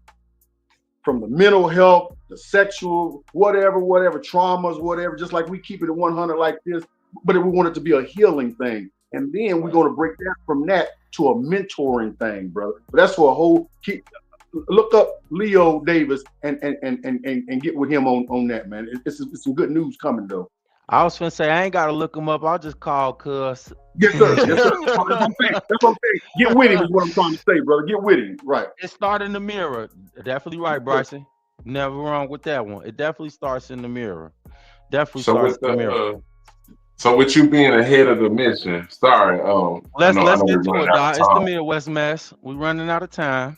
from the mental health, the sexual, whatever, traumas, whatever, just like we keep it at 100 like this, but we want it to be a healing thing. And then we're going to break that from that to a mentoring thing, brother. But that's for a whole look up Leo Davis and get with him on that, man. It's some good news coming though. I was gonna say I ain't gotta look him up. I'll just call cuz. Yes, sir. That's what I'm saying. Get with him is what I'm trying to say, brother. Get with him. Right. It started in the mirror. Definitely right, Bryson. Never wrong with that one. It definitely starts in the mirror. Definitely starts in the mirror. So with you being ahead of the mission, sorry. Let's get to it, Doc. It's the Midwest mess. We're running out of time.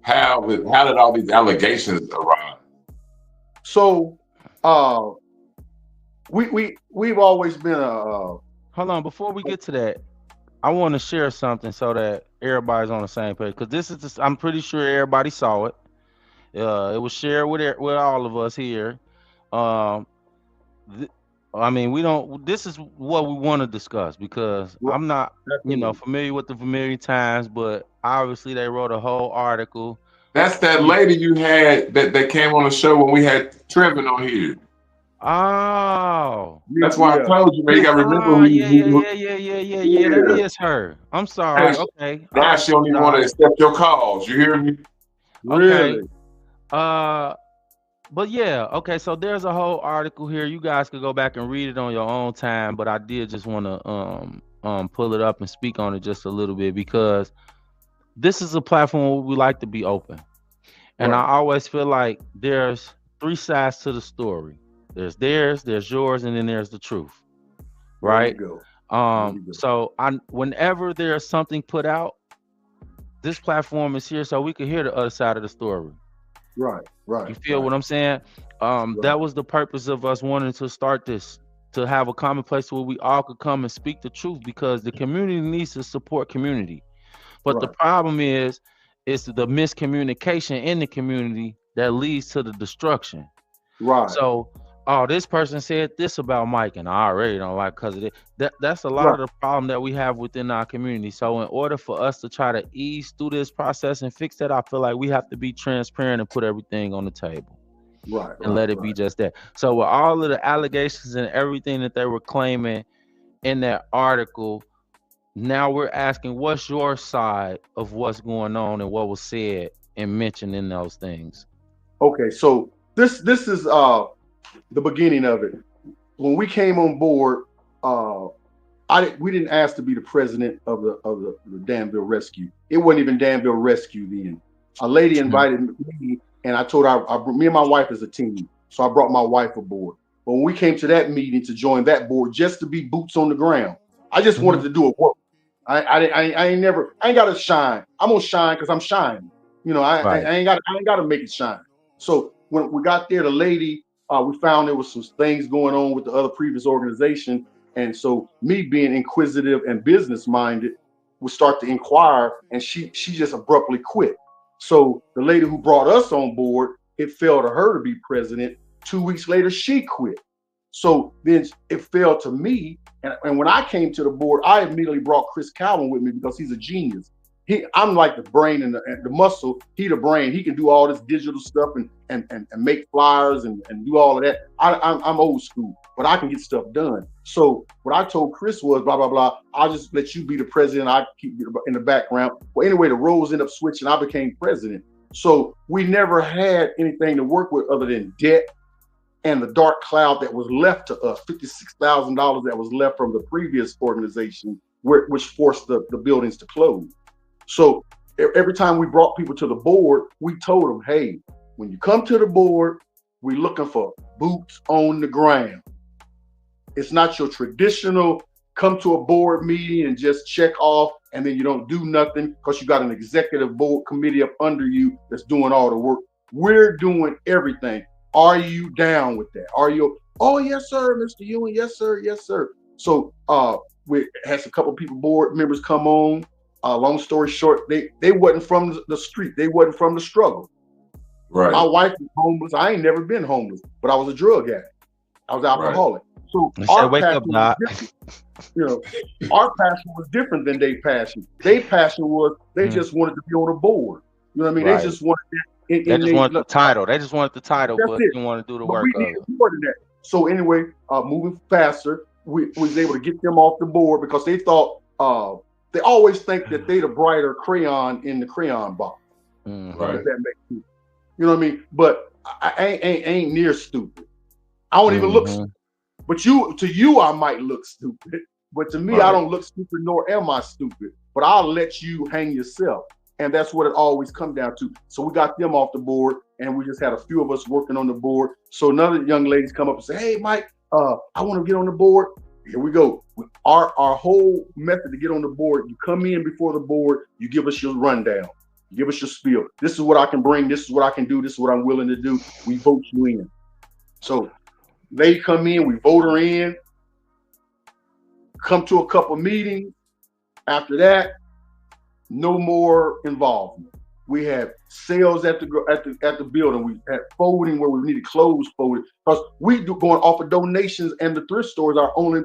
How did all these allegations arise? So we've always been a hold on, before we get to that, I want to share something so that everybody's on the same page. Because this is, I'm pretty sure everybody saw it. It was shared with with all of us here. Um, th- I mean, we don't. This is what we want to discuss because Right. I'm not, Definitely. familiar with the Familiar Times, but obviously they wrote a whole article. That's that lady you had that came on the show when we had Trevin on here. Oh. That's why I Yeah. told you, man. You got to remember Ah, yeah, yeah, who. yeah, yeah, yeah, yeah, yeah. That Yeah. is her. I'm Now sorry. she, Okay, I now she don't even want to apologize. accept your calls. You hear me? Okay. Really. Uh, but yeah, okay. So there's a whole article here. You guys could go back and read it on your own time. But I did just want to pull it up and speak on it just a little bit because this is a platform where we like to be open, and I Right. always feel like there's three sides to the story. There's theirs, there's yours, and then there's the truth, There you right? go. There you go. So I whenever there's something put out, this platform is here so we can hear the other side of the story. Right. You Right. feel Right. what I'm saying? Right. That was the purpose of us wanting to start this, to have a common place where we all could come and speak the truth because the community needs to support community. But the Right. problem is, it's the miscommunication in the community that leads to the destruction. Right. So, oh, this person said this about Mike, and I already don't like because of it. That's a lot Right. of the problem that we have within our community. So, in order for us to try to ease through this process and fix that, I feel like we have to be transparent and put everything on the table Right. and Right. let it be Right. just that. So, with all of the allegations and everything that they were claiming in that article, now we're asking, what's your side of what's going on and what was said and mentioned in those things? Okay. So this is the beginning of it. When we came on board, uh, we didn't ask to be the president of the Danville Rescue. It wasn't even Danville Rescue then. A lady Mhm. invited me, and I told her me and my wife as a team. So I brought my wife aboard. But when we came to that meeting to join that board, just to be boots on the ground, I just wanted Mhm. to do a work. I ain't never I ain't got to shine. I'm gonna shine because I'm shining. You know, Right. I ain't got to make it shine. So when we got there, the lady, we found there was some things going on with the other previous organization, and so me being inquisitive and business minded would start to inquire, and she just abruptly quit. So the lady who brought us on board, it fell to her to be president. 2 weeks later, she quit. So then it fell to me. And when I came to the board, I immediately brought Chris Cowan with me because he's a genius. I'm like the brain and the muscle. He the brain. He can do all this digital stuff and make flyers and do all of that. I'm old school, but I can get stuff done. So what I told Chris was blah blah blah. I'll just let you be the president. I keep in the background. Well, anyway, the roles ended up switching. I became president. So we never had anything to work with other than debt and the dark cloud that was left to us, $56,000 that was left from the previous organization, which forced the buildings to close. So every time we brought people to the board, we told them, hey, when you come to the board, we're looking for boots on the ground. It's not your traditional come to a board meeting and just check off and then you don't do nothing because you got an executive board committee up under you that's doing all the work. We're doing everything. Are you down with that? Are you? Oh yes, sir, Mr. Ewing. Yes, sir. Yes, sir. So we had a couple of people, board members, come on. Long story short, they wasn't from the street. They wasn't from the struggle. Right. My wife was homeless. I ain't never been homeless, but I was a drug addict. I was Right. alcoholic. So They said, our "Wake up, passion was Doc." different. You know, our passion was different than their passion. Their passion was they Mhm. just wanted to be on a board. You know what I mean? They Right. just wanted that They in just they wanted the title. They just wanted the title, that's but it. didn't want to do the But we work of needed it. more than that. So anyway, moving faster, we was able to get them off the board because they thought they always think that they the brighter crayon in the crayon box. Mhm. If Right. that makes sense. You know what I mean? But I ain't near stupid. I don't even look stupid. Mhm. But to you, I might look stupid. But to me, I Right. don't look stupid, nor am I stupid. But I'll let you hang yourself. And that's what it always comes down to. So we got them off the board, and we just had a few of us working on the board. So another young ladies come up and say, "Hey, Mike, I want to get on the board." Here we go. Our whole method to get on the board: you come in before the board, you give us your rundown, you give us your spiel. This is what I can bring. This is what I can do. This is what I'm willing to do. We vote you in. So they come in, we vote her in, come to a couple meetings, After that, no more involvement. We had sales at the building. We had folding where we needed clothes folded because we do going off of donations, and the thrift stores are only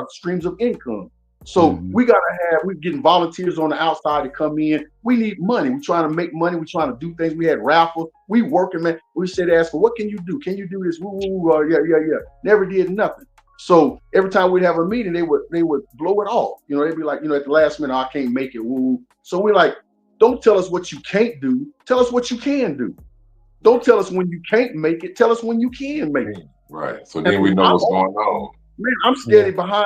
streams of income. So we we're getting volunteers on the outside to come in. We need money. We're trying to make money. We're trying to do things. We had raffles. We working, man. We said, ask for what can you do? Can you do this? Yeah. Never did nothing. So every time we'd have a meeting, they would blow it off. You know, they'd be like, you know, at the last minute, I can't make it. Woo. So we're like, don't tell us what you can't do. Tell us what you can do. Don't tell us when you can't make it. Tell us when you can make it. Right. So then we know what's going on. Man, I'm steady behind.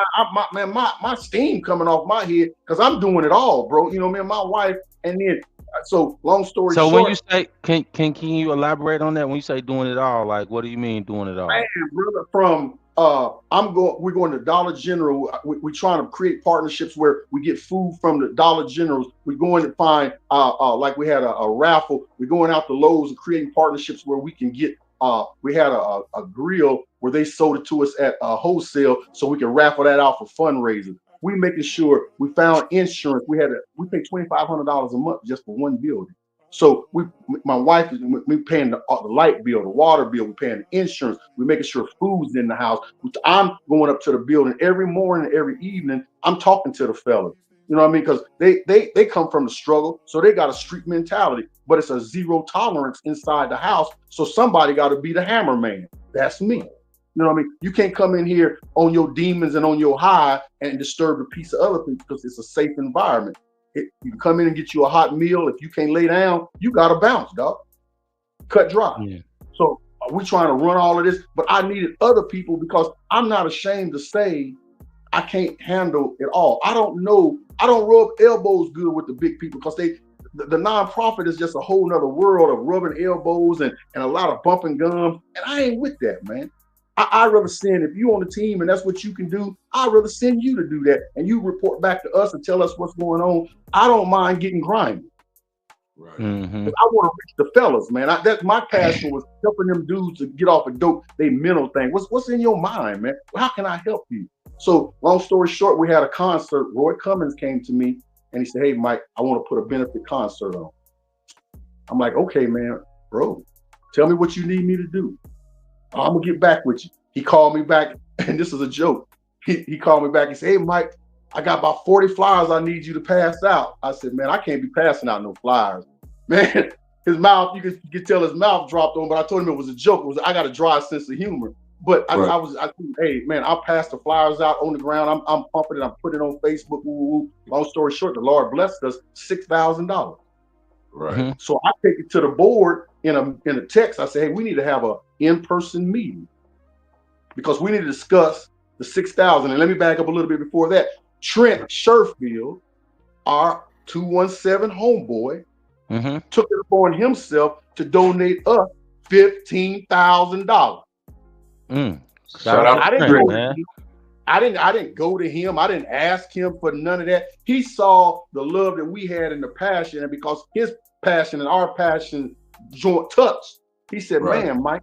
My steam coming off my head because I'm doing it all, bro. You know, me and my wife, and then so long story short. So when you say, can you elaborate on that? When you say doing it all, like what do you mean doing it all? Man, brother, from we're going to Dollar General. We're trying to create partnerships where we get food from the Dollar Generals. We're going to find like we had a raffle. We're going out to Lowe's and creating partnerships where we can get. We had a grill where they sold it to us at wholesale, so we can raffle that out for fundraising. We making sure we found insurance. We paid $2,500 a month just for one building. So my wife is we paying the light bill, the water bill, we're paying the insurance, we're making sure food's in the house. I'm going up to the building every morning, every evening. I'm talking to the fellas. You know what I mean? Because they come from the struggle, so they got a street mentality, but it's a zero tolerance inside the house. So somebody got to be the hammer man. That's me. You know what I mean? You can't come in here on your demons and on your high and disturb the peace of other people because it's a safe environment. You can come in and get you a hot meal. If you can't lay down, you got to bounce, dog. Cut dry. Yeah. So we're trying to run all of this, but I needed other people because I'm not ashamed to say I can't handle it all. I don't rub elbows good with the big people because the nonprofit is just a whole nother world of rubbing elbows and a lot of bumping gums. And I ain't with that, man. I'd rather send, if you on the team and that's what you can do, I'd rather send you to do that. And you report back to us and tell us what's going on. I don't mind getting grimy. Right. Mm-hmm. I want to reach the fellas, man. That's my passion was helping them dudes to get off a dope, they mental thing. What's in your mind, man? How can I help you? So long story short, we had a concert. Roy Cummins came to me and he said, hey, Mike, I want to put a benefit concert on. I'm like, okay, man, bro, tell me what you need me to do. I'm gonna get back with you. He called me back, and this is a joke. He called me back and said, hey, Mike, I got about 40 flyers I need you to pass out. I said, man, I can't be passing out no flyers. Man, his mouth, you could tell his mouth dropped on, but I told him it was a joke. I got a dry sense of humor. But right. I said, hey, man, I'll pass the flyers out on the ground. I'm pumping it. I'm putting it on Facebook. Woo. Long story short, the Lord blessed us $6,000. Right. Mm-hmm. So I take it to the board in a text. I say, hey, we need to have a in-person meeting because we need to discuss the 6,000. And let me back up a little bit before that. Trent Sherfield, our 217 homeboy, took it upon himself to donate us $15,000. Shout out to Trent, man. I didn't go to him. I didn't ask him for none of that. He saw the love that we had and the passion, and because his passion and our passion joint touched, he said, right. Man, Mike,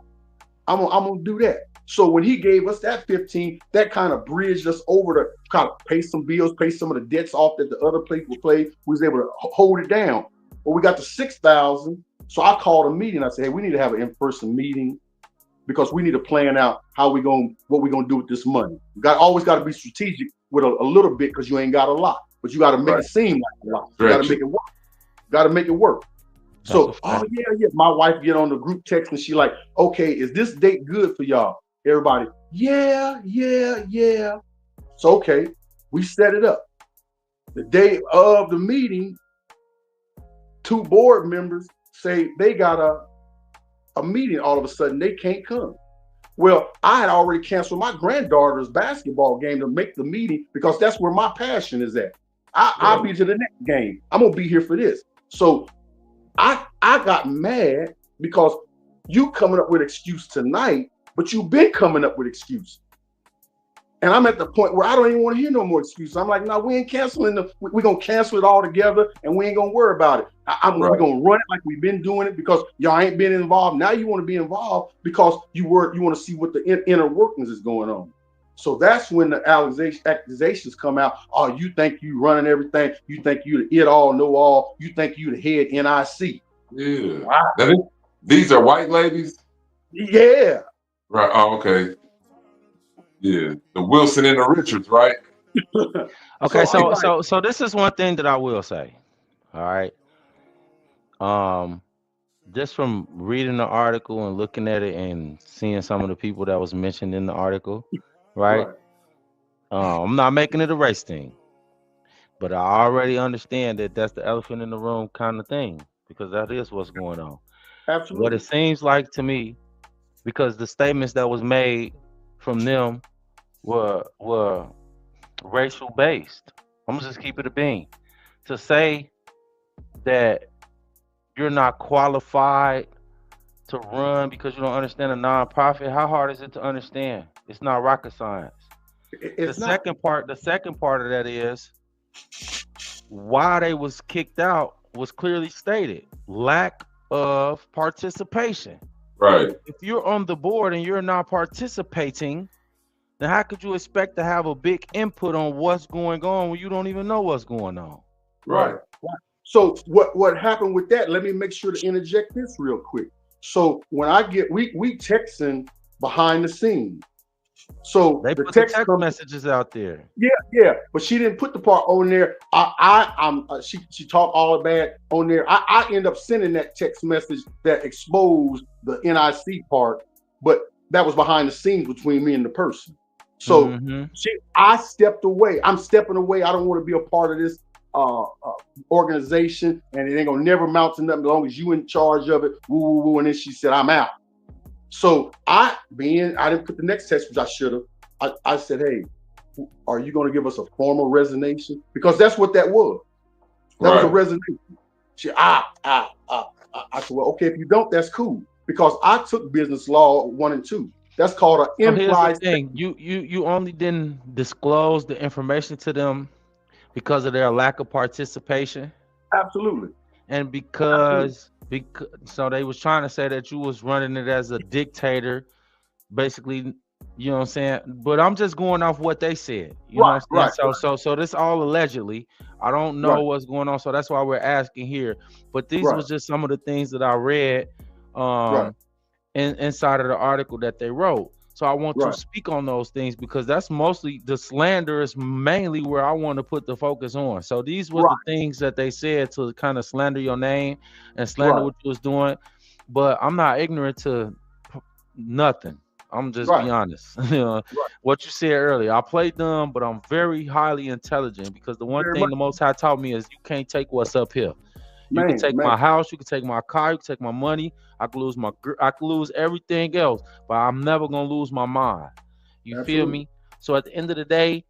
I'm gonna do that. So when he gave us that 15, that kind of bridged us over to kind of pay some bills, pay some of the debts off that the other people played. We was able to hold it down. But we got to 6,000. So I called a meeting. I said, hey, we need to have an in-person meeting because we need to plan out what we're gonna do with this money. You always got to be strategic with a little bit because you ain't got a lot, but you got to make it seem like a lot. You got to make it work. Got to make it work. So, oh yeah. My wife get on the group text and she like, okay, is this date good for y'all? Everybody, yeah. So okay, we set it up. The day of the meeting, 2 board members say they got a meeting all of a sudden, they can't come. Well, I had already canceled my granddaughter's basketball game to make the meeting because that's where my passion is at. I'll be to the next game. I'm gonna be here for this. So I got mad because you coming up with excuse tonight, but you've been coming up with excuse. And I'm at the point where I don't even want to hear no more excuses. I'm like, no, we ain't canceling we're going to cancel it all together and we ain't going to worry about it. We're going to run it like we've been doing it because y'all ain't been involved. Now you want to be involved because you want to see what the inner workings is going on. So that's when the accusations come out. Oh, you think you running everything? You think you the it all, know all? You think you the head NIC? Yeah. Wow. These are white ladies? Yeah. Right. Oh, okay. Yeah. The Wilson and the Richards, right? Okay, so this is one thing that I will say. All right. Just from reading the article and looking at it and seeing some of the people that was mentioned in the article, right? I'm not making it a race thing, but I already understand that that's the elephant in the room kind of thing, because that is what's going on. Absolutely. What it seems like to me, because the statements that was made from them were racial based. I'm gonna just keep it a bean. To say that you're not qualified to run because you don't understand a nonprofit, how hard is it to understand? It's not rocket science. The second part of that is why they was kicked out was clearly stated: lack of participation. Right. If you're on the board and you're not participating, then how could you expect to have a big input on what's going on when you don't even know what's going on? Right. So what happened with that? Let me make sure to interject this real quick. So when I get we texting behind the scenes. So they put the text messages out there. Yeah, but she didn't put the part on there. She talked all bad on there. I end up sending that text message that exposed the NIC part, but that was behind the scenes between me and the person. So I stepped away. I'm stepping away. I don't want to be a part of this organization, and it ain't gonna never amount to nothing as long as you in charge of it. Woo, woo, woo. And then she said, I'm out. So I didn't put the next text, which I should have. I said, hey, are you going to give us a formal resignation? Because that's what that was. That was a resignation. I said, well, okay, if you don't, that's cool. Because I took business law 1 and 2. That's called an implied thing. You only didn't disclose the information to them because of their lack of participation. Absolutely. And because so they was trying to say that you was running it as a dictator, basically, you know what I'm saying? But I'm just going off what they said. You know what I'm saying? So this all allegedly. I don't know what's going on, so that's why we're asking here. But these was just some of the things that I read inside of the article that they wrote. So I want to speak on those things because that's mostly the slander is mainly where I want to put the focus on. So these were the things that they said to kind of slander your name and slander what you was doing. But I'm not ignorant to nothing. I'm just be honest. What you said earlier, I play dumb, but I'm very highly intelligent because the one thing the Most High taught me is you can't take what's up here. You can take my house, you can take my car, you can take my money. I could lose everything else, but I'm never gonna lose my mind. You feel me? So at the end of the day,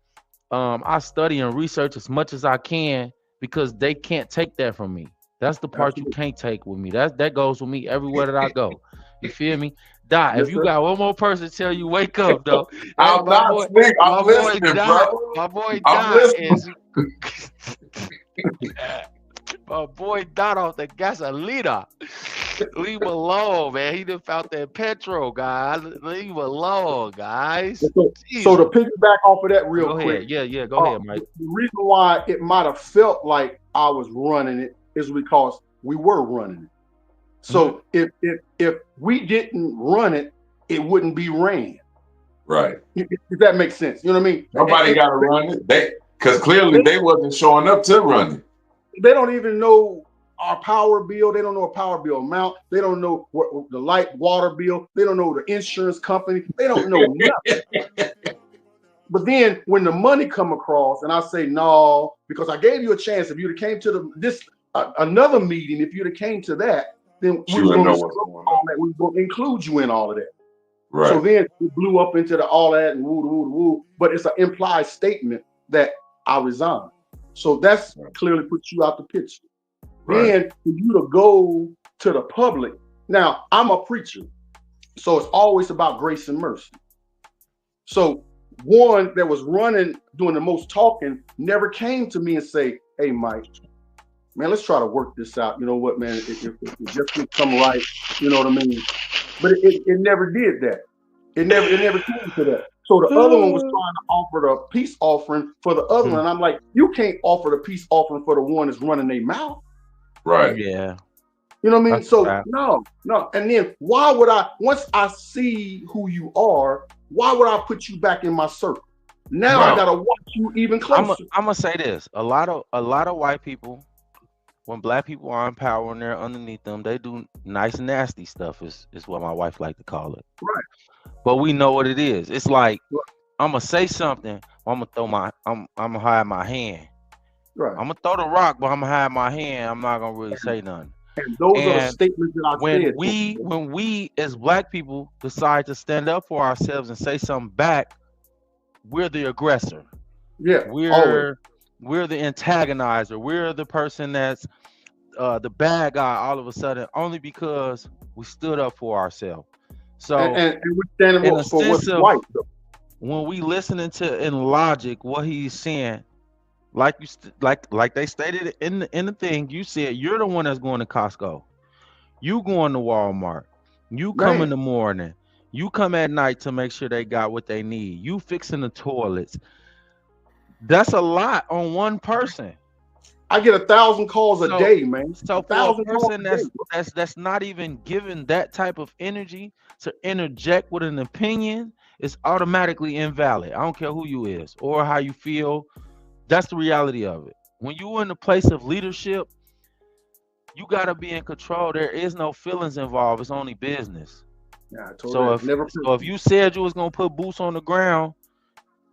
I study and research as much as I can because they can't take that from me. That's the part you can't take with me. That goes with me everywhere that I go. You feel me? If you got one more person to tell you wake up, though. I'm not sleep. I'm listening, bro. My boy Dot is my boy Dot off the gasolina. Leave him alone, man. He done found that petrol, guys. Leave him alone, guys. So to piggyback off of that real quick. Yeah, go ahead, Mike. The reason why it might have felt like I was running it is because we were running it. So if we didn't run it, it wouldn't be ran. Right. If that makes sense. You know what I mean? Nobody got to run it. Because clearly they wasn't showing up to run it. They don't even know our power bill. They don't know a power bill amount. They don't know what the light water bill. They don't know the insurance company. They don't know nothing. But then when the money come across and I say no, because I gave you a chance. If you'd have came to another meeting, if you'd have came to that, then we were going to include you in all of that. Right. So then it blew up into all that and woo. But it's an implied statement that I resigned. So that's clearly puts you out the picture. Right. Then for you to go to the public. Now, I'm a preacher. So it's always about grace and mercy. So one that was running, doing the most talking, never came to me and say, hey, Mike, man, let's try to work this out. You know what, man? It just didn't come right. You know what I mean? But it never did that. It never came to that. So the other one was trying to offer the peace offering for the other one. And I'm like, you can't offer the peace offering for the one that's running their mouth. Right. Yeah. You know what I mean? That's So right. no. And then why would I, once I see who you are, why would I put you back in my circle? Now I gotta watch you even closer. I'm gonna say this: a lot of white people, when black people are in power and they're underneath them, they do nice nasty stuff. Is what my wife like to call it. Right. But we know what it is. It's like Right. I'm gonna say something. I'm gonna hide my hand. Right. I'm gonna throw the rock, but I'm gonna hide my hand. I'm not gonna really say nothing. And those are the statements that I said. When we as black people decide to stand up for ourselves and say something back, we're the aggressor. Yeah. We're the antagonizer. We're the person that's the bad guy all of a sudden, only because we stood up for ourselves. So and we're standing up for what's right. When we listening to in logic what he's saying, like they stated in the thing, you said you're the one that's going to Costco, you going to Walmart, you come in the morning, you come at night to make sure they got what they need, you fixing the toilets. That's a lot on one person. I get 1,000 calls a day, man. So for a person that's not even given that type of energy to interject with an opinion, it's automatically invalid. I don't care who you is or how you feel. That's the reality of it. When you're in a place of leadership, you gotta be in control. There is no feelings involved. It's only business. Yeah, I told so if you said you was gonna put boots on the ground,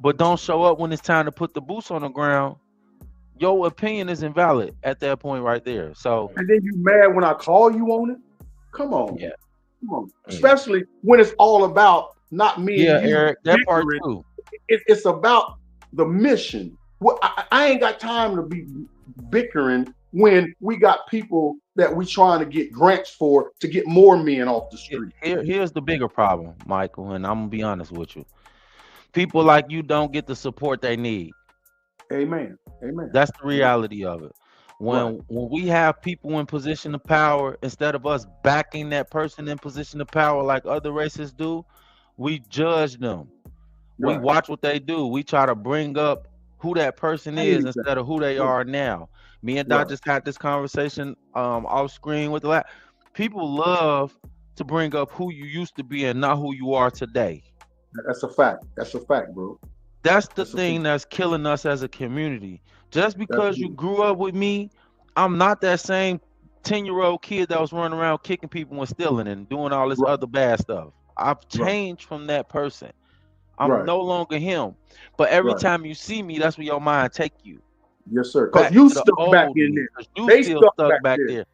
but don't show up when it's time to put the boots on the ground, your opinion is invalid at that point right there. So and then you mad when I call you on it? Come on. Yeah. Come on. Especially when it's all about not me and you. Eric, that part too. It's about the mission. I ain't got time to be bickering when we got people that we trying to get grants for to get more men off the street. Here's the bigger problem, Michael, and I'm gonna be honest with you. People like you don't get the support they need. Amen. That's the reality of it. When we have people in position of power, instead of us backing that person in position of power like other races do, we judge them. We watch what they do. We try to bring up who that person is instead of who they are now. Me and Doc just had this conversation off screen with the people love to bring up who you used to be and not who you are today. That's a fact. That's a fact, bro. That's the thing that's killing us as a community. Just because you grew up with me, I'm not that same 10-year-old kid that was running around kicking people and stealing and doing all this other bad stuff. I've changed from that person. I'm no longer him. But every time you see me, that's where your mind take you. Yes, sir. Because you stuck back in there. They still stuck back there. Yes,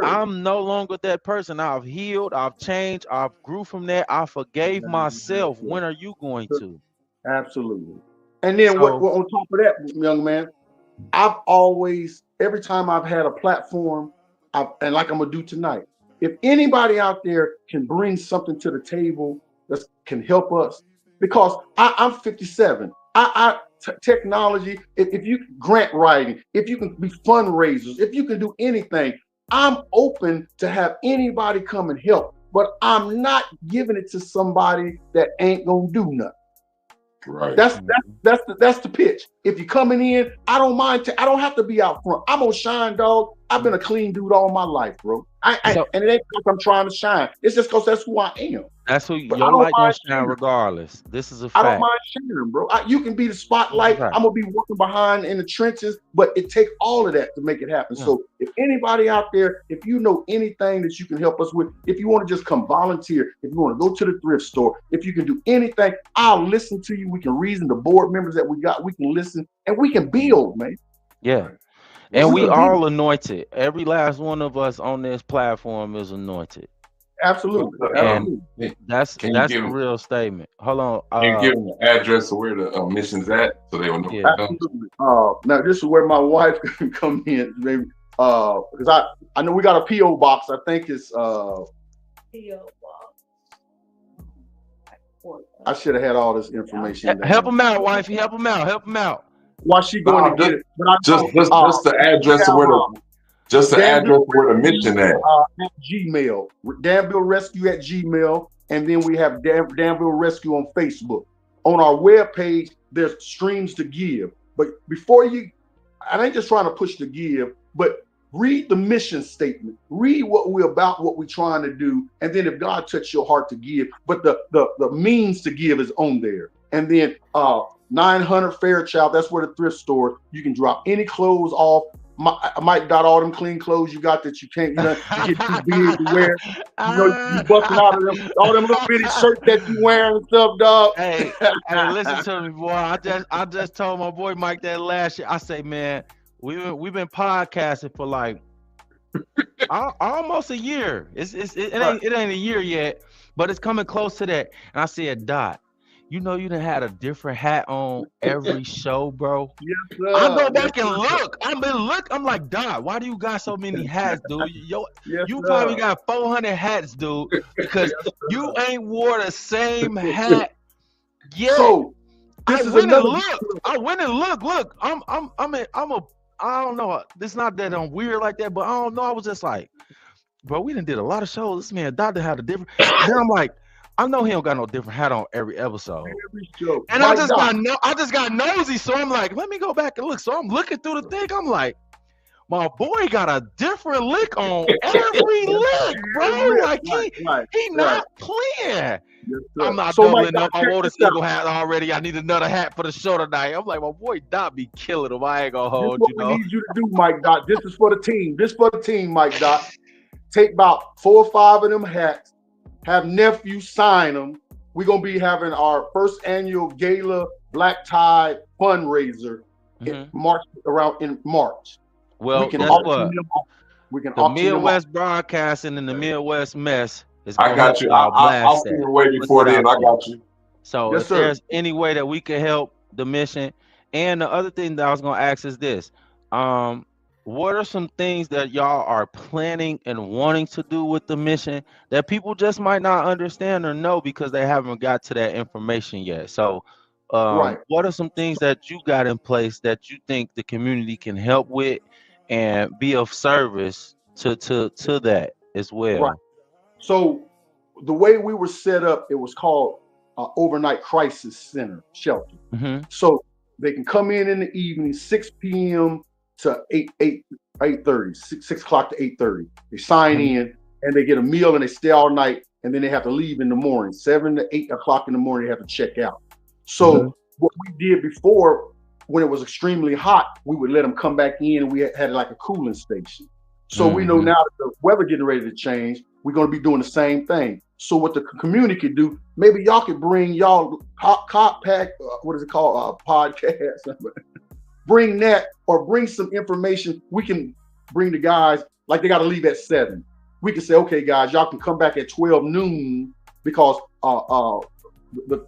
I'm no longer that person. I've healed. I've changed. I've grew from that. I forgave myself. When are you going to? Absolutely. And then what on top of that, young man, I've always, every time I've had a platform, and like I'm going to do tonight, if anybody out there can bring something to the table that can help us, because I'm 57. Technology, if you grant writing, if you can be fundraisers, if you can do anything, I'm open to have anybody come and help, but I'm not giving it to somebody that ain't gonna do nothing. Right. That's the pitch. If you're coming in, I don't mind. I don't have to be out front. I'm gonna shine, dog. I've been a clean dude all my life, bro. And it ain't because I'm trying to shine. It's just because that's who I am. That's who your light gonna shine regardless. This is a fact. I don't mind sharing, bro. You can be the spotlight. Right. I'm gonna be working behind in the trenches, but it takes all of that to make it happen. Yeah. So if anybody out there, if you know anything that you can help us with, if you want to just come volunteer, if you want to go to the thrift store, if you can do anything, I'll listen to you. We can reason the board members that we got. We can listen and we can build, man. Yeah. And we all anointed. Every last one of us on this platform is anointed. Absolutely. And that's a real statement. Hold on. Can you give them the address of where the mission's at so they will know? Yeah. Absolutely. Now this is where my wife can come in, maybe. Because I know we got a P.O. box. I think it's P.O. box. I should have had all this information. Help him out, wifey. Help him out. Help him out. Why she going to get it? But just the address of where the mission at Gmail. Danville Rescue at Gmail, and then we have Danville Rescue on Facebook. on our webpage, there's streams to give. But before I ain't just trying to push to give, but read the mission statement. Read what we're about, what we're trying to do, and then if God touched your heart to give, but the means to give is on there. And then 900 Fairchild, that's where the thrift store. You can drop any clothes off. Mike got all them clean clothes you got that you can't, you get too big to wear. You busting out of them, all them little bitty shirts that you wearing and stuff, dog. Hey, listen to me, boy. I just told my boy Mike that last year. I say, man, we've been podcasting for like almost a year. It ain't a year yet, but it's coming close to that. And I said, Dot, you done had a different hat on every show, bro. Yes, sir. I go back and look. I'm like, Dot, why do you got so many hats, dude? You probably got 400 hats, dude, because you ain't wore the same hat yet. So I went and look. Look, I don't know. It's not that I'm weird like that, but I don't know. I was just like, bro, we done did a lot of shows. This man Dot had a different. Then I'm like, I know he don't got no different hat on every episode. And I just got nosy, so I'm like, let me go back and look. So I'm looking through the thing. I'm like, my boy got a different lick on every lick, bro. Like he not playing. Yes, I'm not doubling up. I wore this Eagle hat already. I need another hat for the show tonight. I'm like, my boy Dot be killing him. I ain't gonna hold you. What we need you to do, Mike Dot. This is for the team. This for the team, Mike Dot. Take about 4 or 5 of them hats. Have nephew sign them. We're gonna be having our first annual gala black tie fundraiser in March. Well, we can the Midwest Broadcasting and the Midwest Mess is. I got you. I'll see you way before then. I got you. So if there's any way that we can help the mission, and the other thing that I was gonna ask is this: what are some things that y'all are planning and wanting to do with the mission that people just might not understand or know because they haven't got to that information yet? So what are some things that you got in place that you think the community can help with and be of service to that as well? Right. So the way we were set up, it was called Overnight Crisis Center Shelter. So they can come in the evening, 6 p.m. to 8:30, 6 o'clock to 8:30. They sign in and they get a meal and they stay all night, and then they have to leave in the morning. 7 to 8 o'clock in the morning, they have to check out. So what we did before, when it was extremely hot, we would let them come back in, and we had like a cooling station. So we know now that the weather getting ready to change, we're going to be doing the same thing. So what the community could do, maybe y'all could bring y'all podcast, bring that, or bring some information. We can bring the guys, like they got to leave at 7. We can say, okay, guys, y'all can come back at 12 noon because y'all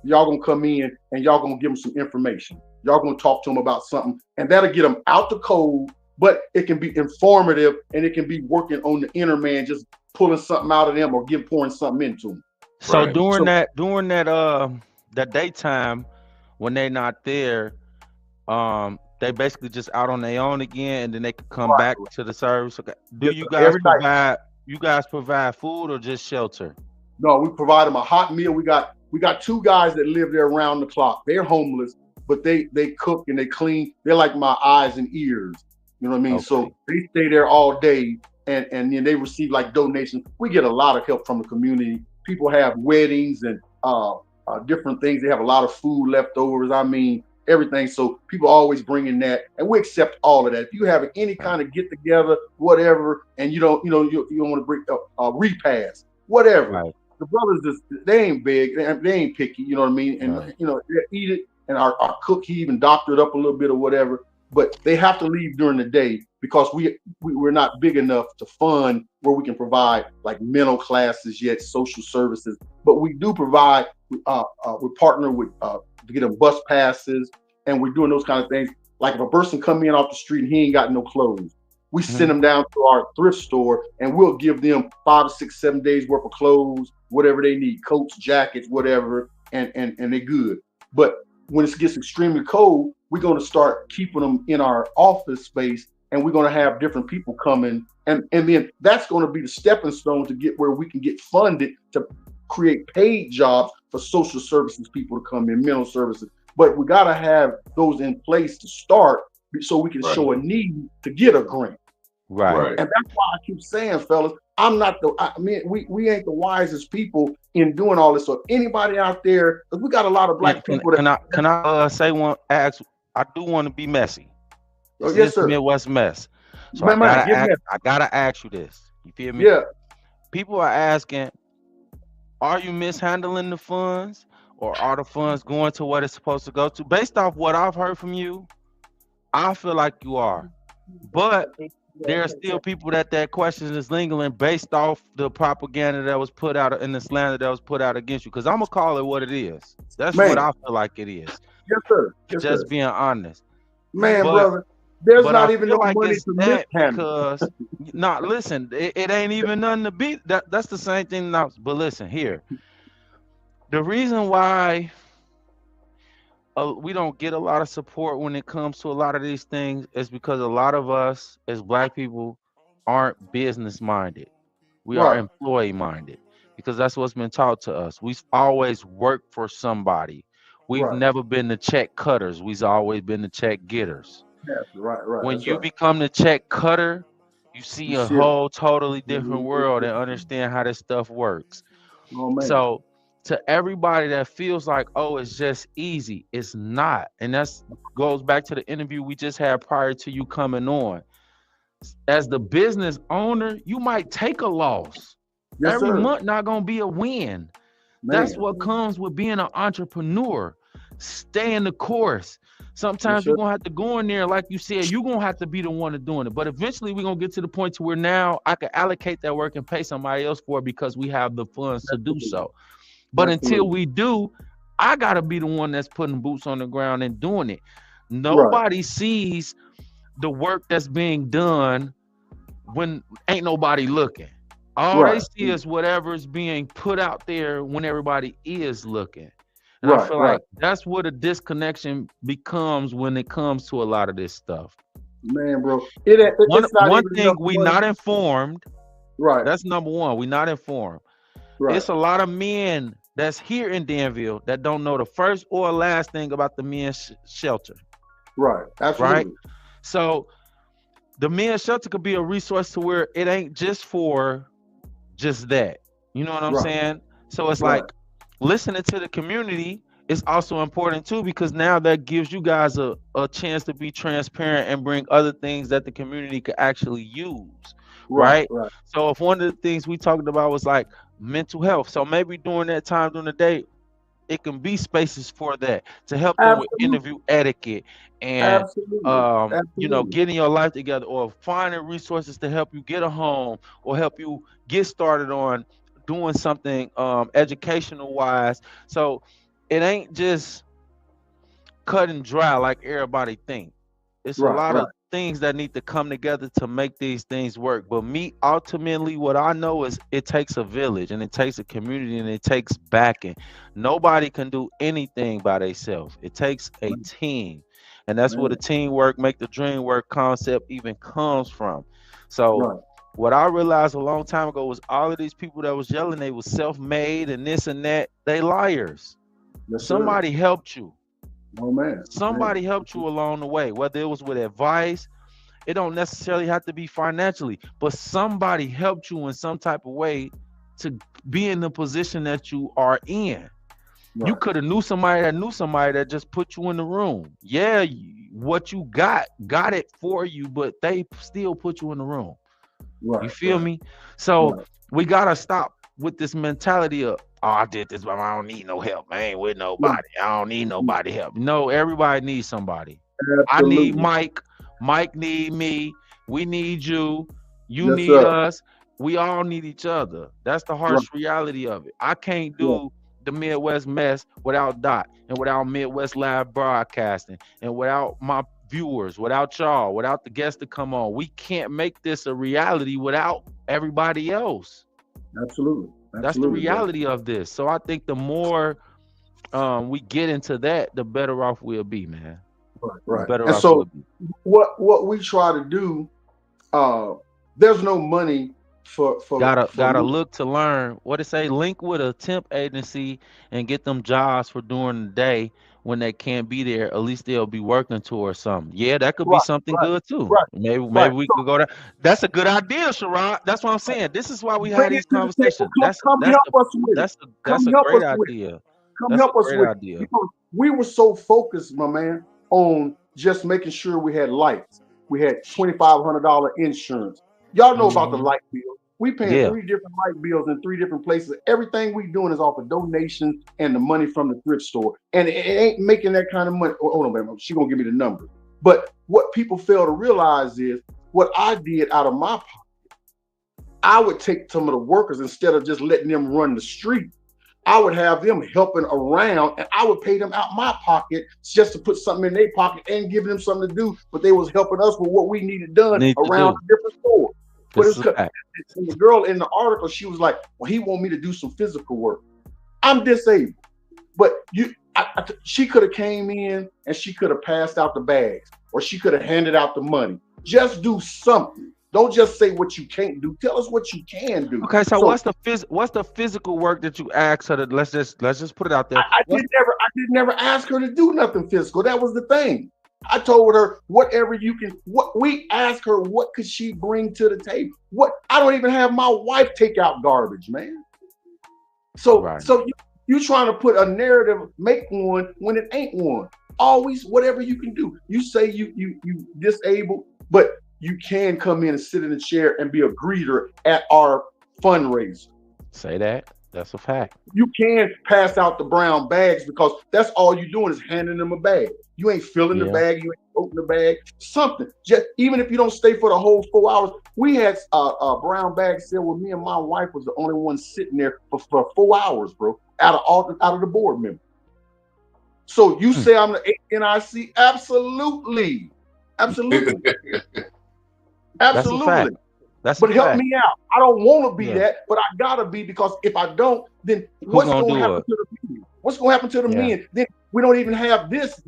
gonna come in and y'all gonna give them some information. Y'all gonna talk to them about something, and that'll get them out the cold, but it can be informative and it can be working on the inner man, just pulling something out of them or pouring something into them. So during that daytime when they're not there, they basically just out on their own again, and then they can come back to the service. Okay. Do you guys provide food or just shelter? No, we provide them a hot meal. We got 2 guys that live there around the clock. They're homeless, but they cook and they clean. They're like my eyes and ears. You know what I mean? Okay. So they stay there all day, and then they receive like donations. We get a lot of help from the community. People have weddings and different things. They have a lot of food leftovers. I mean, everything. So people always bring in that, and we accept all of that. If you have any kind of get together, whatever, and you don't want to bring a repast, whatever. Right. The brothers they ain't big, they ain't picky. You know what I mean? And they eat it. And our cook, he even doctored up a little bit or whatever. But they have to leave during the day because we're not big enough to fund where we can provide like mental classes yet, social services. But we do provide. We partner with to get them bus passes, and we're doing those kind of things. Like if a person come in off the street and he ain't got no clothes, we send them down to our thrift store, and we'll give them 5 to 6, 7 days worth of clothes, whatever they need, coats, jackets, whatever, and they're good. But when it gets extremely cold, we're going to start keeping them in our office space, and we're going to have different people coming, and then that's going to be the stepping stone to get where we can get funded to create paid jobs for social services people to come in, mental services. But we got to have those in place to start so we can show a need to get a grant. Right. And that's why I keep saying, fellas, we ain't the wisest people in doing all this. So anybody out there, because we got a lot of black people that can I say one ask? I do want to be messy. Yes, sir. Midwest mess. So Man, I gotta ask you this. You feel me? Yeah. People are asking, are you mishandling the funds, or are the funds going to what it's supposed to go to? Based off what I've heard from you, I feel like you are. But there are still people that question is lingering based off the propaganda that was put out and the slander that was put out against you. Because I'm gonna call it what it is. That's what I feel like it is. Yes, sir. Just being honest. Man, brother, there's not even no like money to mishandle. Because listen, it ain't even nothing to beat. That's the same thing now. But listen here. The reason why we don't get a lot of support when it comes to a lot of these things is because a lot of us as black people aren't business minded. We are employee minded, because that's what's been taught to us. We've always worked for somebody. We've never been the check cutters. We've always been the check getters. Yes, right. When you become the check cutter, you see a whole totally different world and understand how this stuff works. Oh, man. So to everybody that feels like, oh, it's just easy, it's not. And that's goes back to the interview we just had prior to you coming on. As the business owner, you might take a loss. Every month not gonna be a win. That's what comes with being an entrepreneur. Stay in the course. Sometimes you're gonna have to go in there, like you said, you're gonna have to be the one to doing it. But eventually we're gonna get to the point to where now I can allocate that work and pay somebody else for it because we have the funds to do so. But until we do, I gotta be the one that's putting boots on the ground and doing it. Nobody sees the work that's being done when ain't nobody looking. All they see is whatever is being put out there when everybody is looking. And I feel like that's what a disconnection becomes when it comes to a lot of this stuff. Man, bro. One thing, we not informed. Right. That's number one. We not informed. Right. It's a lot of men that's here in Danville that don't know the first or last thing about the men's shelter. Right. Absolutely. Right. So the men's shelter could be a resource to where it ain't just for just that. You know what I'm saying? So it's like listening to the community is also important too, because now that gives you guys a chance to be transparent and bring other things that the community could actually use. Right. So if one of the things we talked about was like mental health, so maybe during that time during the day, it can be spaces for that to help them with interview etiquette and you know, getting your life together, or finding resources to help you get a home or help you get started on doing something educational wise. So it ain't just cut and dry like everybody think. It's a lot of things that need to come together to make these things work. But me, ultimately, what I know is it takes a village, and it takes a community, and it takes backing. Nobody can do anything by themselves. It takes a team, and that's where the teamwork make the dream work concept even comes from. So what I realized a long time ago was all of these people that was yelling they was self-made and this and that, they liars. Somebody helped you. Oh, man. Somebody helped you along the way, whether it was with advice. It don't necessarily have to be financially, but somebody helped you in some type of way to be in the position that you are in. You could have knew somebody that just put you in the room. Yeah, what you got it for you, but they still put you in the room. You feel me? So we gotta stop with this mentality of, oh, I did this, but I don't need no help. I ain't with nobody. I don't need nobody help. No, everybody needs somebody. I need Mike. Mike need me. We need you. You need us. We all need each other. That's the harsh reality of it. I can't do the Midwest mess without Dot, and without Midwest Live Broadcasting, and without my viewers, without y'all, without the guests to come on. We can't make this a reality without everybody else. Absolutely. That's the reality of this. So I think the more we get into that, the better off we'll be, man. Right. And so what we try to do, there's no money Gotta look to learn. What it say? Link with a temp agency and get them jobs for during the day when they can't be there. At least they'll be working towards something. Yeah, that could be right, something right, good too. right, Maybe right. we So could go there. That's a good idea, Sherrod. That's what I'm saying. This is why we have bring it these to the table. conversations. Come help us with it. That's Come a help great us with it. idea. Come That's a help us great with it. idea. Because we were so focused, my man, on just making sure we had lights. We had $2,500 insurance. Y'all know about the Mhm. light bill. We paying Yeah. 3 different light bills in 3 different places. Everything we doing is off of donations and the money from the thrift store. And it ain't making that kind of money. Hold on, man. She gonna give me the number. But what people fail to realize is what I did out of my pocket. I would take some of the workers instead of just letting them run the street. I would have them helping around, and I would pay them out my pocket just to put something in their pocket and give them something to do. But they was helping us with what we needed done Need to around do. the different stores. But This it's is a fact. and the girl in the article, she was like, "Well, he want me to do some physical work. I'm disabled, but she could have came in and she could have passed out the bags, or she could have handed out the money. Just do something. Don't just say what you can't do. Tell us what you can do." Okay, so So what's the physical work that you asked her to? Let's just put it out there. I did never ask her to do nothing physical. That was the thing. I told her whatever you can. What we asked her, what could she bring to the table? What I don't even have my wife take out garbage, man. So Right. you trying to put a narrative, make one when it ain't one. Always whatever you can do. You say you disabled, but you can come in and sit in a chair and be a greeter at our fundraiser. Say that. That's a fact. You can pass out the brown bags because that's all you're doing is handing them a bag. You ain't filling the Yeah. bag, you ain't opening the bag, something. Just even if you don't stay for the whole 4 hours. We had a brown bag sale where me and my wife was the only one sitting there for 4 hours, bro, out of the board member. So you say I'm the NIC? Absolutely. Absolutely. That's a Absolutely. fact. That's a But help fact. me out. I don't want to be Yeah. that, but I gotta be, because if I don't, then Who what's gonna going to do happen it? to the men? What's going to happen to the Yeah. men? Then we don't even have this.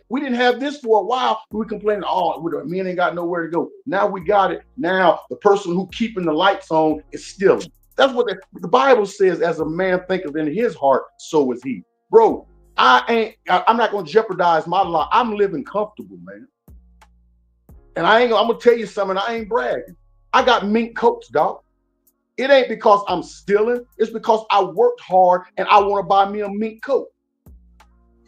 We didn't have this for a while. We complaining, oh, the men ain't got nowhere to go. Now we got it. Now the person who keeping the lights on is stealing. That's what the Bible says. As a man thinketh in his heart, so is he. Bro, I'm not going to jeopardize my life. I'm living comfortable, man. And I'm gonna tell you something. I ain't bragging. I got mink coats, dog. It ain't because I'm stealing. It's because I worked hard and I want to buy me a mink coat.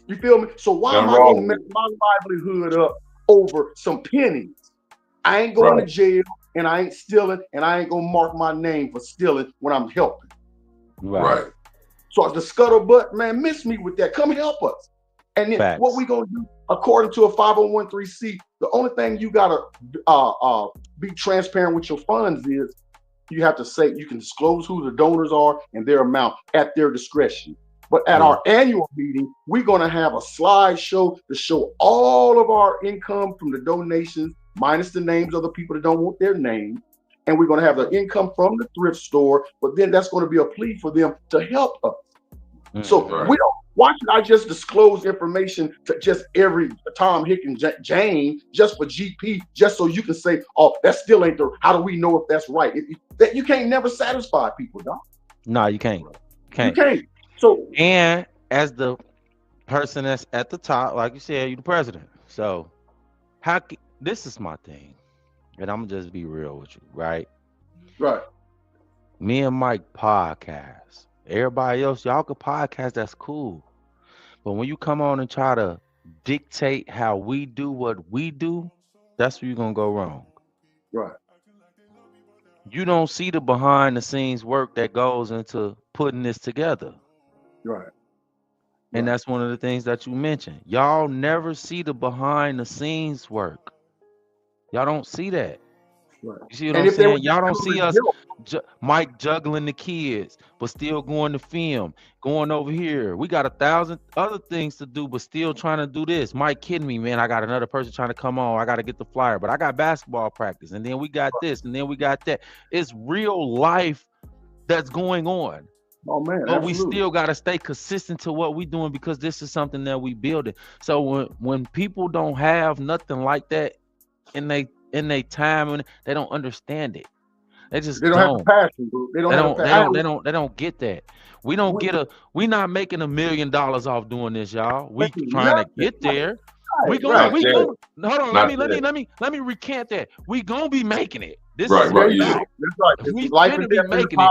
You feel me? So why am I going to mess my livelihood up over some pennies? I ain't going to jail, and I ain't stealing, and I ain't going to mark my name for stealing when I'm helping. Right. So the scuttlebutt, man, miss me with that. Come help us. And then Facts. what we going to do, according to a 501(c)(3), the only thing you got to be transparent with your funds is you have to say, you can disclose who the donors are and their amount at their discretion. But at our annual meeting, we're going to have a slideshow to show all of our income from the donations, minus the names of the people that don't want their name. And we're going to have the income from the thrift store, but then that's going to be a plea for them to help us. So we don't. Why should I just disclose information to just every Tom, Hick, and Jane just for GP, just so you can say, oh, that still ain't the, how do we know if that's right? That you can't never satisfy people, dog. No, you can't. You can't. So, and as the person that's at the top, like you said, you're the president. So this is my thing, and I'm gonna just be real with you, right? Right. Me and Mike podcast. Everybody else, y'all could podcast, that's cool. But when you come on and try to dictate how we do what we do, that's where you're gonna go wrong. Right. You don't see the behind the scenes work that goes into putting this together. Right. And that's one of the things that you mentioned. Y'all never see the behind the scenes work. Y'all don't see that. Right. You see what I'm saying? Y'all don't see us, Mike juggling the kids, but still going to film, going over here. We got 1,000 other things to do, but still trying to do this. Mike kidding me, man. I got another person trying to come on. I got to get the flyer, but I got basketball practice, and then we got this, and then we got that. It's real life that's going on. Oh man, but we still got to stay consistent to what we're doing, because this is something that we building. So when people don't have nothing like that in they time, and they don't understand it. They just They don't have the passion, bro. They don't get that. We don't get we not making $1 million off doing this, y'all. We trying to get there. We gonna hold on. Let me recant that. We gonna be making it. This is That's right. We gonna be making it.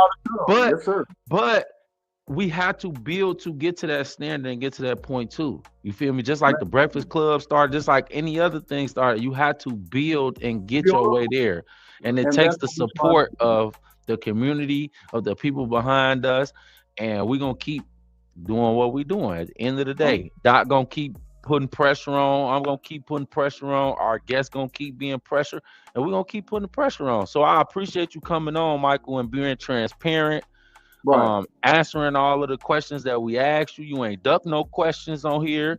But we have to build to get to that standard and get to that point too. You feel me? Just like the Breakfast Club started, just like any other thing started, you had to build and get your way there. And it takes the support of the community, of the people behind us, and we're gonna keep doing what we're doing. At the end of the day, Doc gonna keep putting pressure on. I'm gonna keep putting pressure on. Our guests gonna keep being pressure, and we're gonna keep putting the pressure on. So I appreciate you coming on, Michael, and being transparent. Answering all of the questions that we asked you. You ain't duck no questions on here.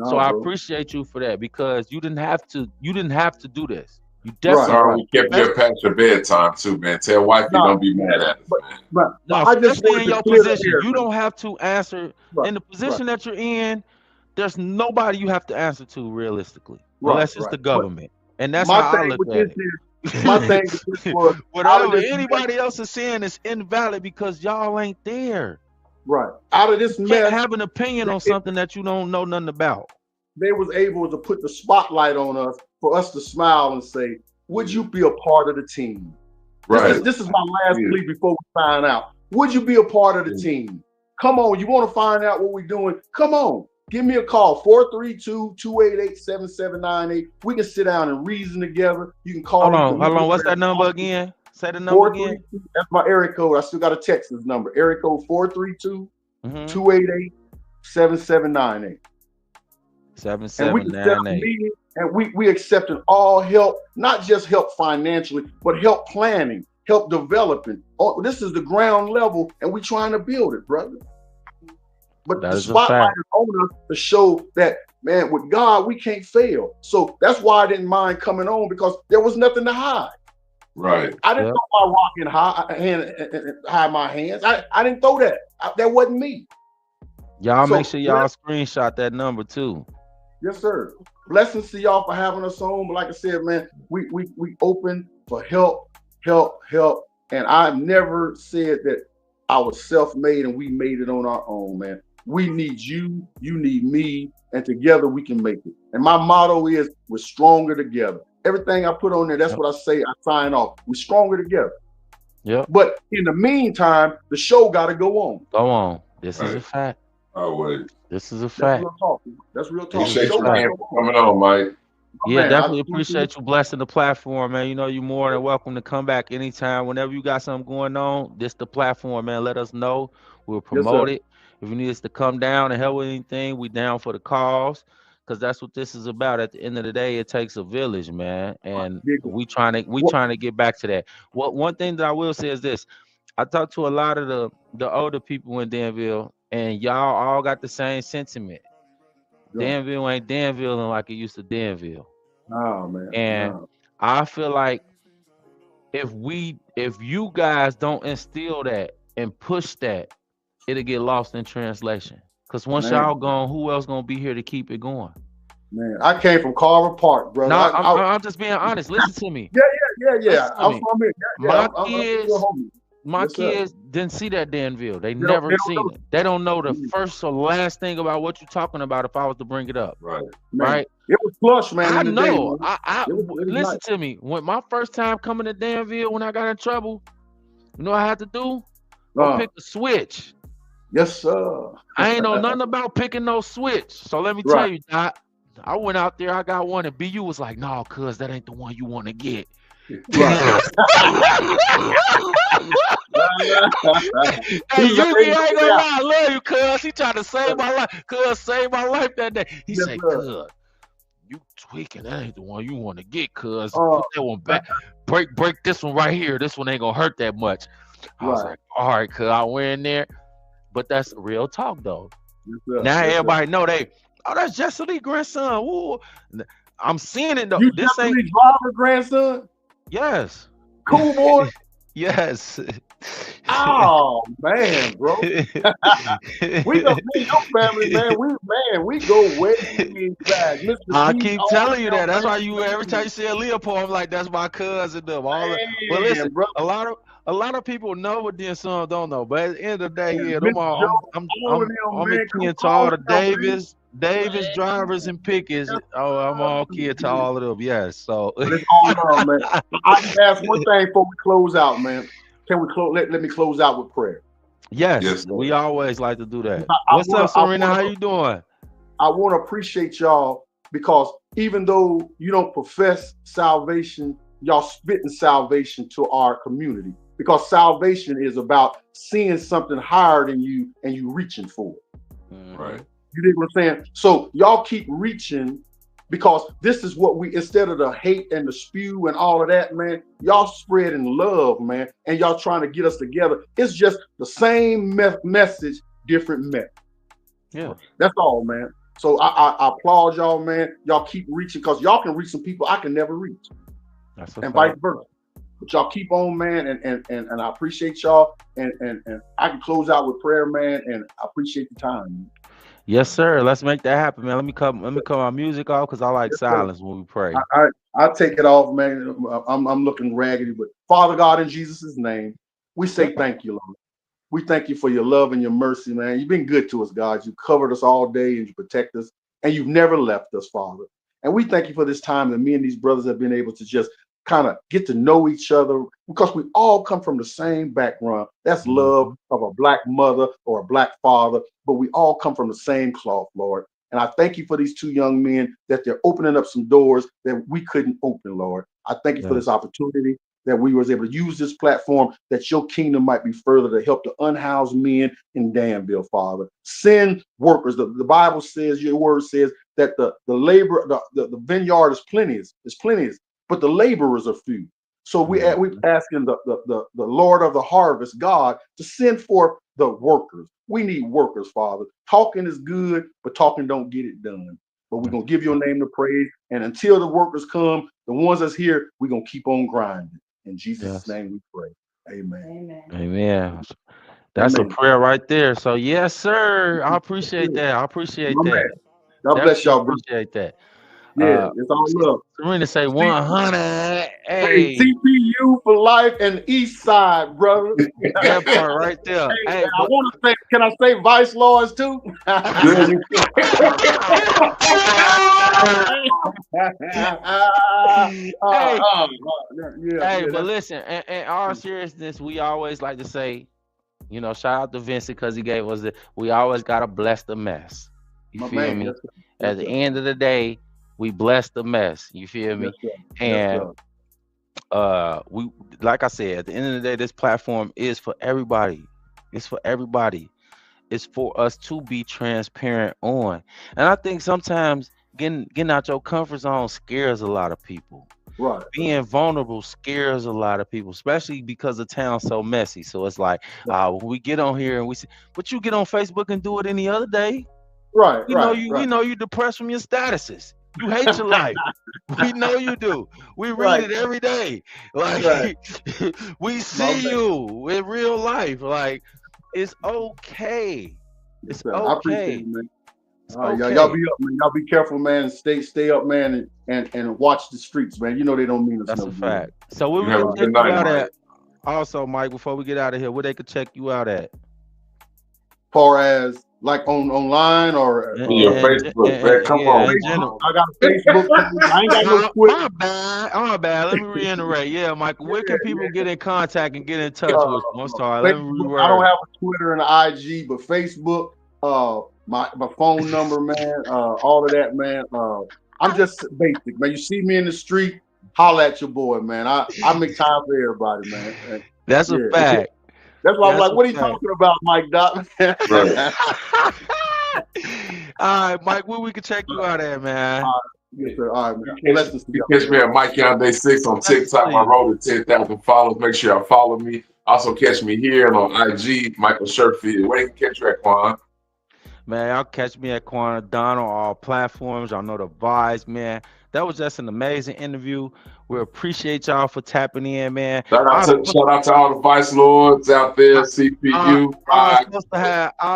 So I appreciate you for that, because you didn't have to do this. You definitely we kept you past your bedtime too, man. Tell wife you don't be mad at us, man. I just stay in your position. You don't have to answer in the position that you're in. There's nobody you have to answer to realistically, unless it's the government. And that's how I look at it. My thing was whatever anybody else is saying is invalid because y'all ain't there. Right. Out of this you mess, can't have an opinion on something that you don't know nothing about. They was able to put the spotlight on us for us to smile and say, would you be a part of the team? Right. This is my last plea before we find out. Would you be a part of the team? Come on. You want to find out what we're doing? Come on. Give me a call, 432-288-7798. We can sit down and reason together. You can call. Hold on. What's that number again? Say the number again. That's my area code. I still got to text this number. Area code 432-288-7798. 7798. And we accepted all help, not just help financially, but help planning, help developing. Oh, this is the ground level, and we trying to build it, brother. But the spotlight is on us to show that, man, with God, we can't fail. So that's why I didn't mind coming on, because there was nothing to hide. Right. I didn't throw my rock and hide my hands. I didn't throw that. That wasn't me. Y'all make sure y'all screenshot that number too. Yes, sir. Blessings to y'all for having us on. But like I said, man, we open for help. And I've never said that I was self-made and we made it on our own, man. We need you, you need me, and together we can make it. And my motto is, we're stronger together. Everything I put on there, that's what I say. I sign off. We're stronger together. Yeah. But in the meantime, the show got to go on. Go on. This is a fact. Always. This is a fact. That's real talk. Appreciate you coming on, Mike. Yeah, definitely appreciate you blessing the platform, man. You know, you're more than welcome to come back anytime. Whenever you got something going on, this the platform, man. Let us know. We'll promote it. If you need us to come down and help with anything, we down for the cause, because that's what this is about. At the end of the day, it takes a village, man. And we trying to get back to that. One thing that I will say is this. I talked to a lot of the older people in Danville, and y'all all got the same sentiment. Danville ain't Danville like it used to Danville. Oh man. And I feel like if you guys don't instill that and push that, it'll get lost in translation. Because once y'all gone, who else gonna be here to keep it going? Man, I came from Carver Park, brother. No, I'm just being honest. Listen to me. Yeah. I'm from here. My kids didn't see that Danville. They never seen it. They don't know the first or last thing about what you're talking about if I was to bring it up. Right. It was plush, man. I know. Listen to me. When my first time coming to Danville, when I got in trouble, you know what I had to do? Go pick a switch. Yes, sir. I ain't know nothing about picking no switch. So let me tell you, Doc, I went out there, I got one, and BU was like, no, cuz that ain't the one you want to get. Hey, Yuki, I ain't gonna lie, I love you, cuz. He tried to save my life. Cuz saved my life that day. He said, cuz, you tweaking. That ain't the one you want to get, cuz. Put that one back. Break this one right here. This one ain't gonna hurt that much. I was like, all right, cuz. I went in there. But that's real talk, though. Now everybody know that's Jesse Lee grandson. Woo. I'm seeing it, though. You Jesse Lee driver grandson? Yes. Cool boy. Yes. Oh man, bro. We go, me and your family, we go way back. Mr. I D, keep all telling you them, that. That's man. why you every time you see a Leopold, I'm like, that's my cousin. Them. Well, listen, Bro, a lot of people know, but then some don't know. But at the end of the day, man, yeah, Mr. them all, Joe, all of them, I'm in man. kin to All all of the them, man. Davis drivers and Pickens. Yes, Oh, I'm all kin to all of them. Yes, so but it's all love, man. I just ask one thing before we close out, man. Can we close? Let me close out with prayer. yes, Yes, sir. we always like to do that. I What's up, Serena? How you doing? I want to appreciate y'all because even though you don't profess salvation, y'all spitting salvation to our community because salvation is about seeing something higher than you and you reaching for it. Right. You dig what I'm saying? So y'all keep reaching because this is what we, instead of the hate and the spew and all of that, man, y'all spreading love, man, and y'all trying to get us together. It's just the same message, different method. Yeah. That's all, man. So I applaud y'all, man. Y'all keep reaching because y'all can reach some people I can never reach. That's a and fact. vice versa. But y'all keep on, man, and I appreciate y'all. And I can close out with prayer, man, and I appreciate the time. Yes, sir. Let's make that happen, man. Let me cut my music off because I like Yes, sir. silence when we pray. I'll take it off, man. I'm looking raggedy, but Father God, in Jesus' name, we say thank you, Lord. We thank you for your love and your mercy, man. You've been good to us, God. You covered us all day and you protect us, and you've never left us, Father. And we thank you for this time that me and these brothers have been able to just kind of get to know each other because we all come from the same background. That's love of a black mother or a black father, but we all come from the same cloth, Lord. And I thank you for these two young men that they're opening up some doors that we couldn't open, Lord. I thank you for this opportunity that we was able to use this platform that your kingdom might be further to help the unhoused men in Danville, Father. Send workers. The Bible says, your word says that the labor, the vineyard is plenteous, but the laborers are few. So we asking the Lord of the harvest, God, to send forth the workers. We need workers, Father. Talking is good, but talking don't get it done. But we're going to give your name to praise. And until the workers come, the ones that's here, we're going to keep on grinding. In Jesus' name we pray. Amen. Amen. That's a prayer right there. So yes, sir. I appreciate that. I appreciate that. God bless y'all, bro. Appreciate that. Yeah, it's all love. Serena say 100. Hey, CPU for life and East Side, brother. That part right there. Hey, I want to say, can I say Vice Lords too? But listen, in all seriousness, we always like to say, you know, shout out to Vincent because he gave us we always gotta bless the mess. You feel me? At the end of the day, we bless the mess. You feel me? And we, like I said, at the end of the day, this platform is for everybody. It's for everybody. It's for us to be transparent on. And I think sometimes getting out your comfort zone scares a lot of people. Right. Being vulnerable scares a lot of people, especially because the town's so messy. So it's like, when we get on here and we see, but you get on Facebook and do it any other day. Right. We know you depressed from your statuses. You hate your life. We know you do. We read it every day. Like we see you in real life. Like it's okay. It's okay. I appreciate it, man. Y'all be up, man. Y'all be careful, man. Stay up, man, and watch the streets, man. You know they don't mean us. That's no a good. fact. So we will check you out at. Also, Mike, before we get out of here, where they could check you out at? Far as like online or Facebook, man. Come on. I got a Facebook. I ain't got no Twitter. My bad. Let me reiterate. Yeah, Michael, where can people get in contact and get in touch with you? I'm sorry. Let me reword. I don't have a Twitter and an IG, but Facebook, my phone number, man, all of that, man. I'm just basic, man. You see me in the street, holla at your boy, man. I make time for everybody, man. That's a fact. That's why I'm like, what are you talking about, Mike Doc? All right, Mike, where we can check you out at, man? Yes, sir. All right, man. You catch me at Mike Yonday 6 on TikTok. My road to 10,000 followers. Make sure y'all follow me. Also catch me here on IG, Michael Sherfield. Where you can catch you at, Quan? Man, y'all catch me at Quan Don on all platforms. Y'all know the vibes, man. That was just an amazing interview. We appreciate y'all for tapping in, man. Shout out to all the Vice Lords out there, CPU. I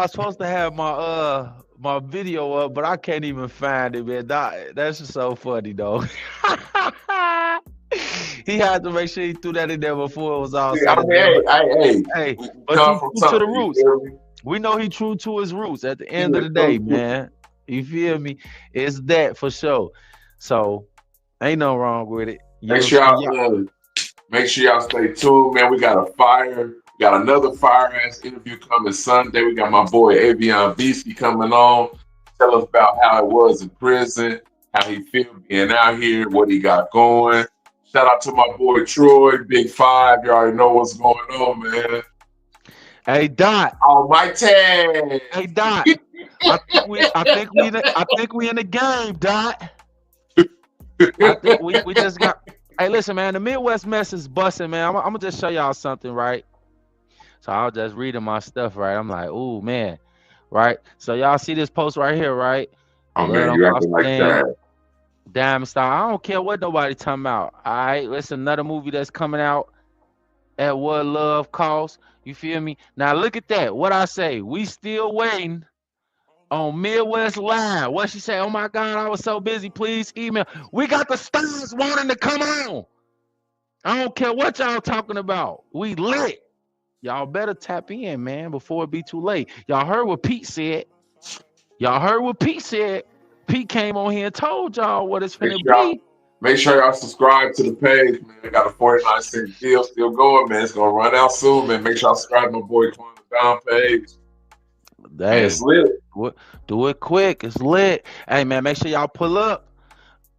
was supposed to have my video up, but I can't even find it, man. That's just so funny, though. He had to make sure he threw that in there before it was all said and done. Hey, but he's true to the roots. We know he true to his roots at the end of the day, man. You feel me? It's that for sure. So ain't no wrong with it. Make sure y'all stay tuned, man. We got another fire ass interview coming Sunday. We got my boy Avion Beastie coming on. Tell us about how it was in prison, how he feel being out here, what he got going. Shout out to my boy Troy, Big Five. You already know what's going on, man. Hey Dot. Almighty. Hey Dot. I think we in the game, Dot. I think we just got. Hey, listen, man. The Midwest mess is busting, man. I'm gonna just show y'all something, right? So I was just reading my stuff, right? I'm like, ooh, man, right? So y'all see this post right here, right? Oh man, you acting like that. Diamond Star. I don't care what nobody talking about. All right, listen, another movie that's coming out at What Love Costs. You feel me? Now look at that. What I say? We still waiting on Midwest Live. What she say? Oh my God, I was so busy. Please email. We got the stars wanting to come on. I don't care what y'all talking about. We lit. Y'all better tap in, man, before it be too late. Y'all heard what Pete said. Pete came on here and told y'all what it's finna be. Make sure y'all subscribe to the page, man. I got a 49-cent deal still going, man. It's gonna run out soon, man. Make sure y'all subscribe to my boy Quan Down page. It's lit. Do it quick. It's lit. Hey man, make sure y'all pull up.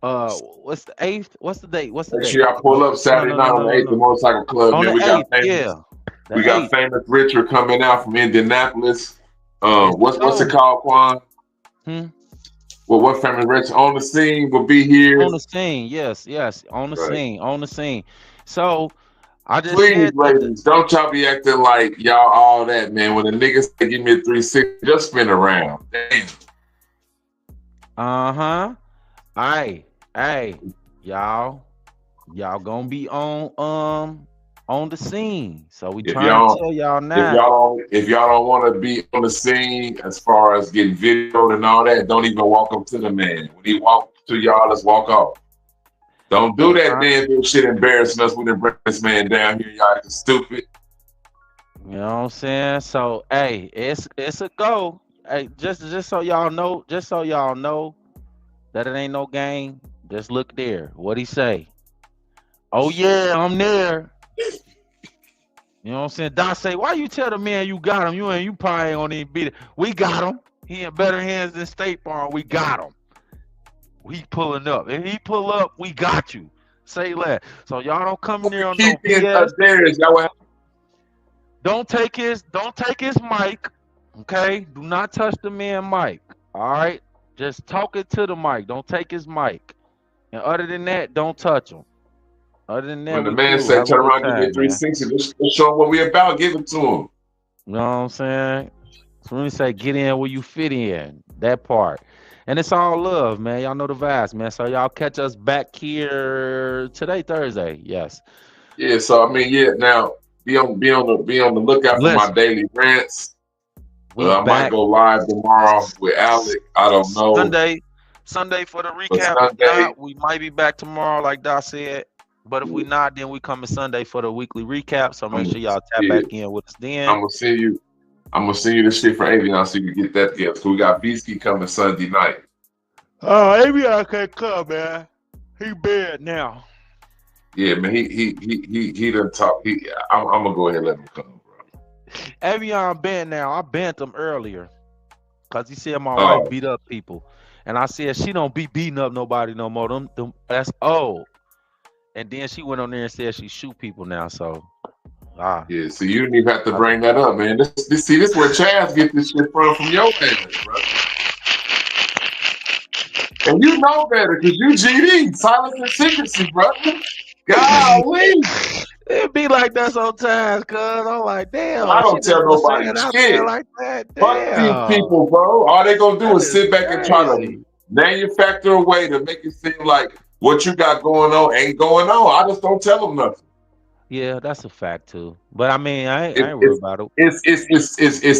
What's the 8th? What's the date? Make sure y'all pull up Saturday night on the 8th, the Motorcycle Club. On man. We got Famous Richard coming out from Indianapolis. What's it called, Quan? Well, what Famous Richard on the scene will be here. On the scene, yes, on the scene. So I just please, ladies, don't y'all be acting like y'all all that, man. When the niggas say give me a 360, just spin around. Damn. Hey, y'all gonna be on the scene. So we trying to tell y'all now. If y'all don't want to be on the scene as far as getting videoed and all that, don't even walk up to the man. When he walk to y'all, let's walk off. Don't do that damn shit embarrassing us. We didn't bring this man down here. Y'all acting stupid. You know what I'm saying? So hey, it's a go. Hey, just so y'all know, that it ain't no game. Just look there. What'd he say? Oh yeah, I'm there. You know what I'm saying? Doc say, why you tell the man you got him? You probably ain't gonna even beat it. We got him. He in better hands than State Farm. We got him. We pulling up. If he pull up, we got you. Say that. So y'all don't come in there on no BS. Don't take his mic. Okay? Do not touch the man mic. All right? Just talk it to the mic. Don't take his mic. And other than that, don't touch him. Other than that, when the man said turn around, give me a 360, let's show him what we about, give it to him. You know what I'm saying? So when we say get in where you fit in, that part. And it's all love, man. Y'all know the vibes, man. So y'all catch us back here today, Thursday. Yes. Yeah, so I mean, now be on the lookout for my daily rants. I might go live tomorrow with Alec. I don't know. Sunday for the recap. We might be back tomorrow, like Doc said. But if we not, then we coming Sunday for the weekly recap. So make sure y'all tap back in with us then. I'm gonna send you the shit for Avion so you can get that together. So we got Beastie coming Sunday night. Oh, Avion can't come, man. He bad now. Yeah, man. He done talk. I'm gonna go ahead and let him come, bro. Avion banned now. I banned him earlier because he said my wife beat up people, and I said she don't be beating up nobody no more. That's old. And then she went on there and said she shoot people now. So, yeah. So you didn't even have to bring that up, man. This where Chaz get this shit from your ass, bro. And you know better because you GD, silence and secrecy, brother. Golly. It be like that sometimes, cuz I'm like, damn. I don't tell nobody shit. Like that. Fuck these people, bro. All they gonna do is sit back and try to manufacture a way to make it seem like what you got going on ain't going on. I just don't tell them nothing. Yeah, that's a fact too. But I mean, I It- ain't worried about it. It's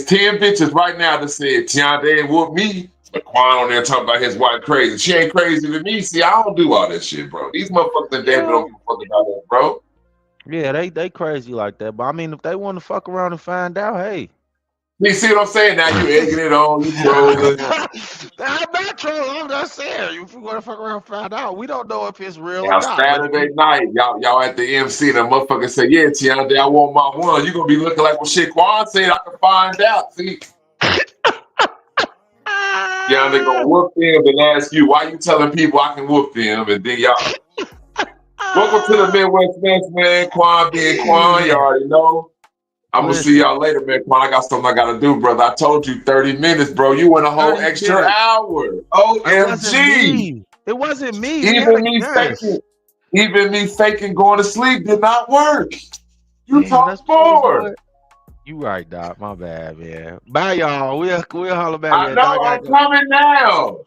10 bitches right now that said Tiana ain't whoop me. But Quan on there talking about his wife crazy. She ain't crazy to me. See, I don't do all that shit, bro. These motherfuckers that damn don't give a fuck about that, bro. Yeah, they crazy like that. But I mean, if they want to fuck around and find out, hey. You see what I'm saying? Now you egging it on, you trolling. I'm not trolling. I'm just saying, if you want to fuck around and find out, we don't know if it's real Now or not. Saturday night, y'all at the MC, the motherfucker say, yeah, Tiana, I want my one. You gonna be looking like, well, shit, Quan said I can find out. See? Tiana gonna whoop them and ask you, why you telling people I can whoop them? And then y'all, welcome to the Midwest Mess, man. Quan being Quan, you already know. I'm gonna see y'all later, man. Quan, I got something I gotta do, brother. I told you 30 minutes, bro. You went a whole extra hour. OMG. It wasn't me. Even me faking going to sleep did not work. You talk more. You right, Doc. My bad, man. Bye, y'all. We'll holler back. I know. I'm coming now. All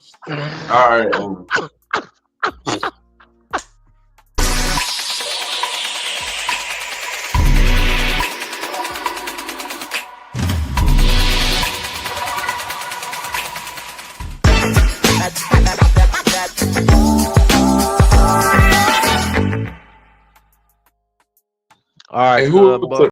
right. All right.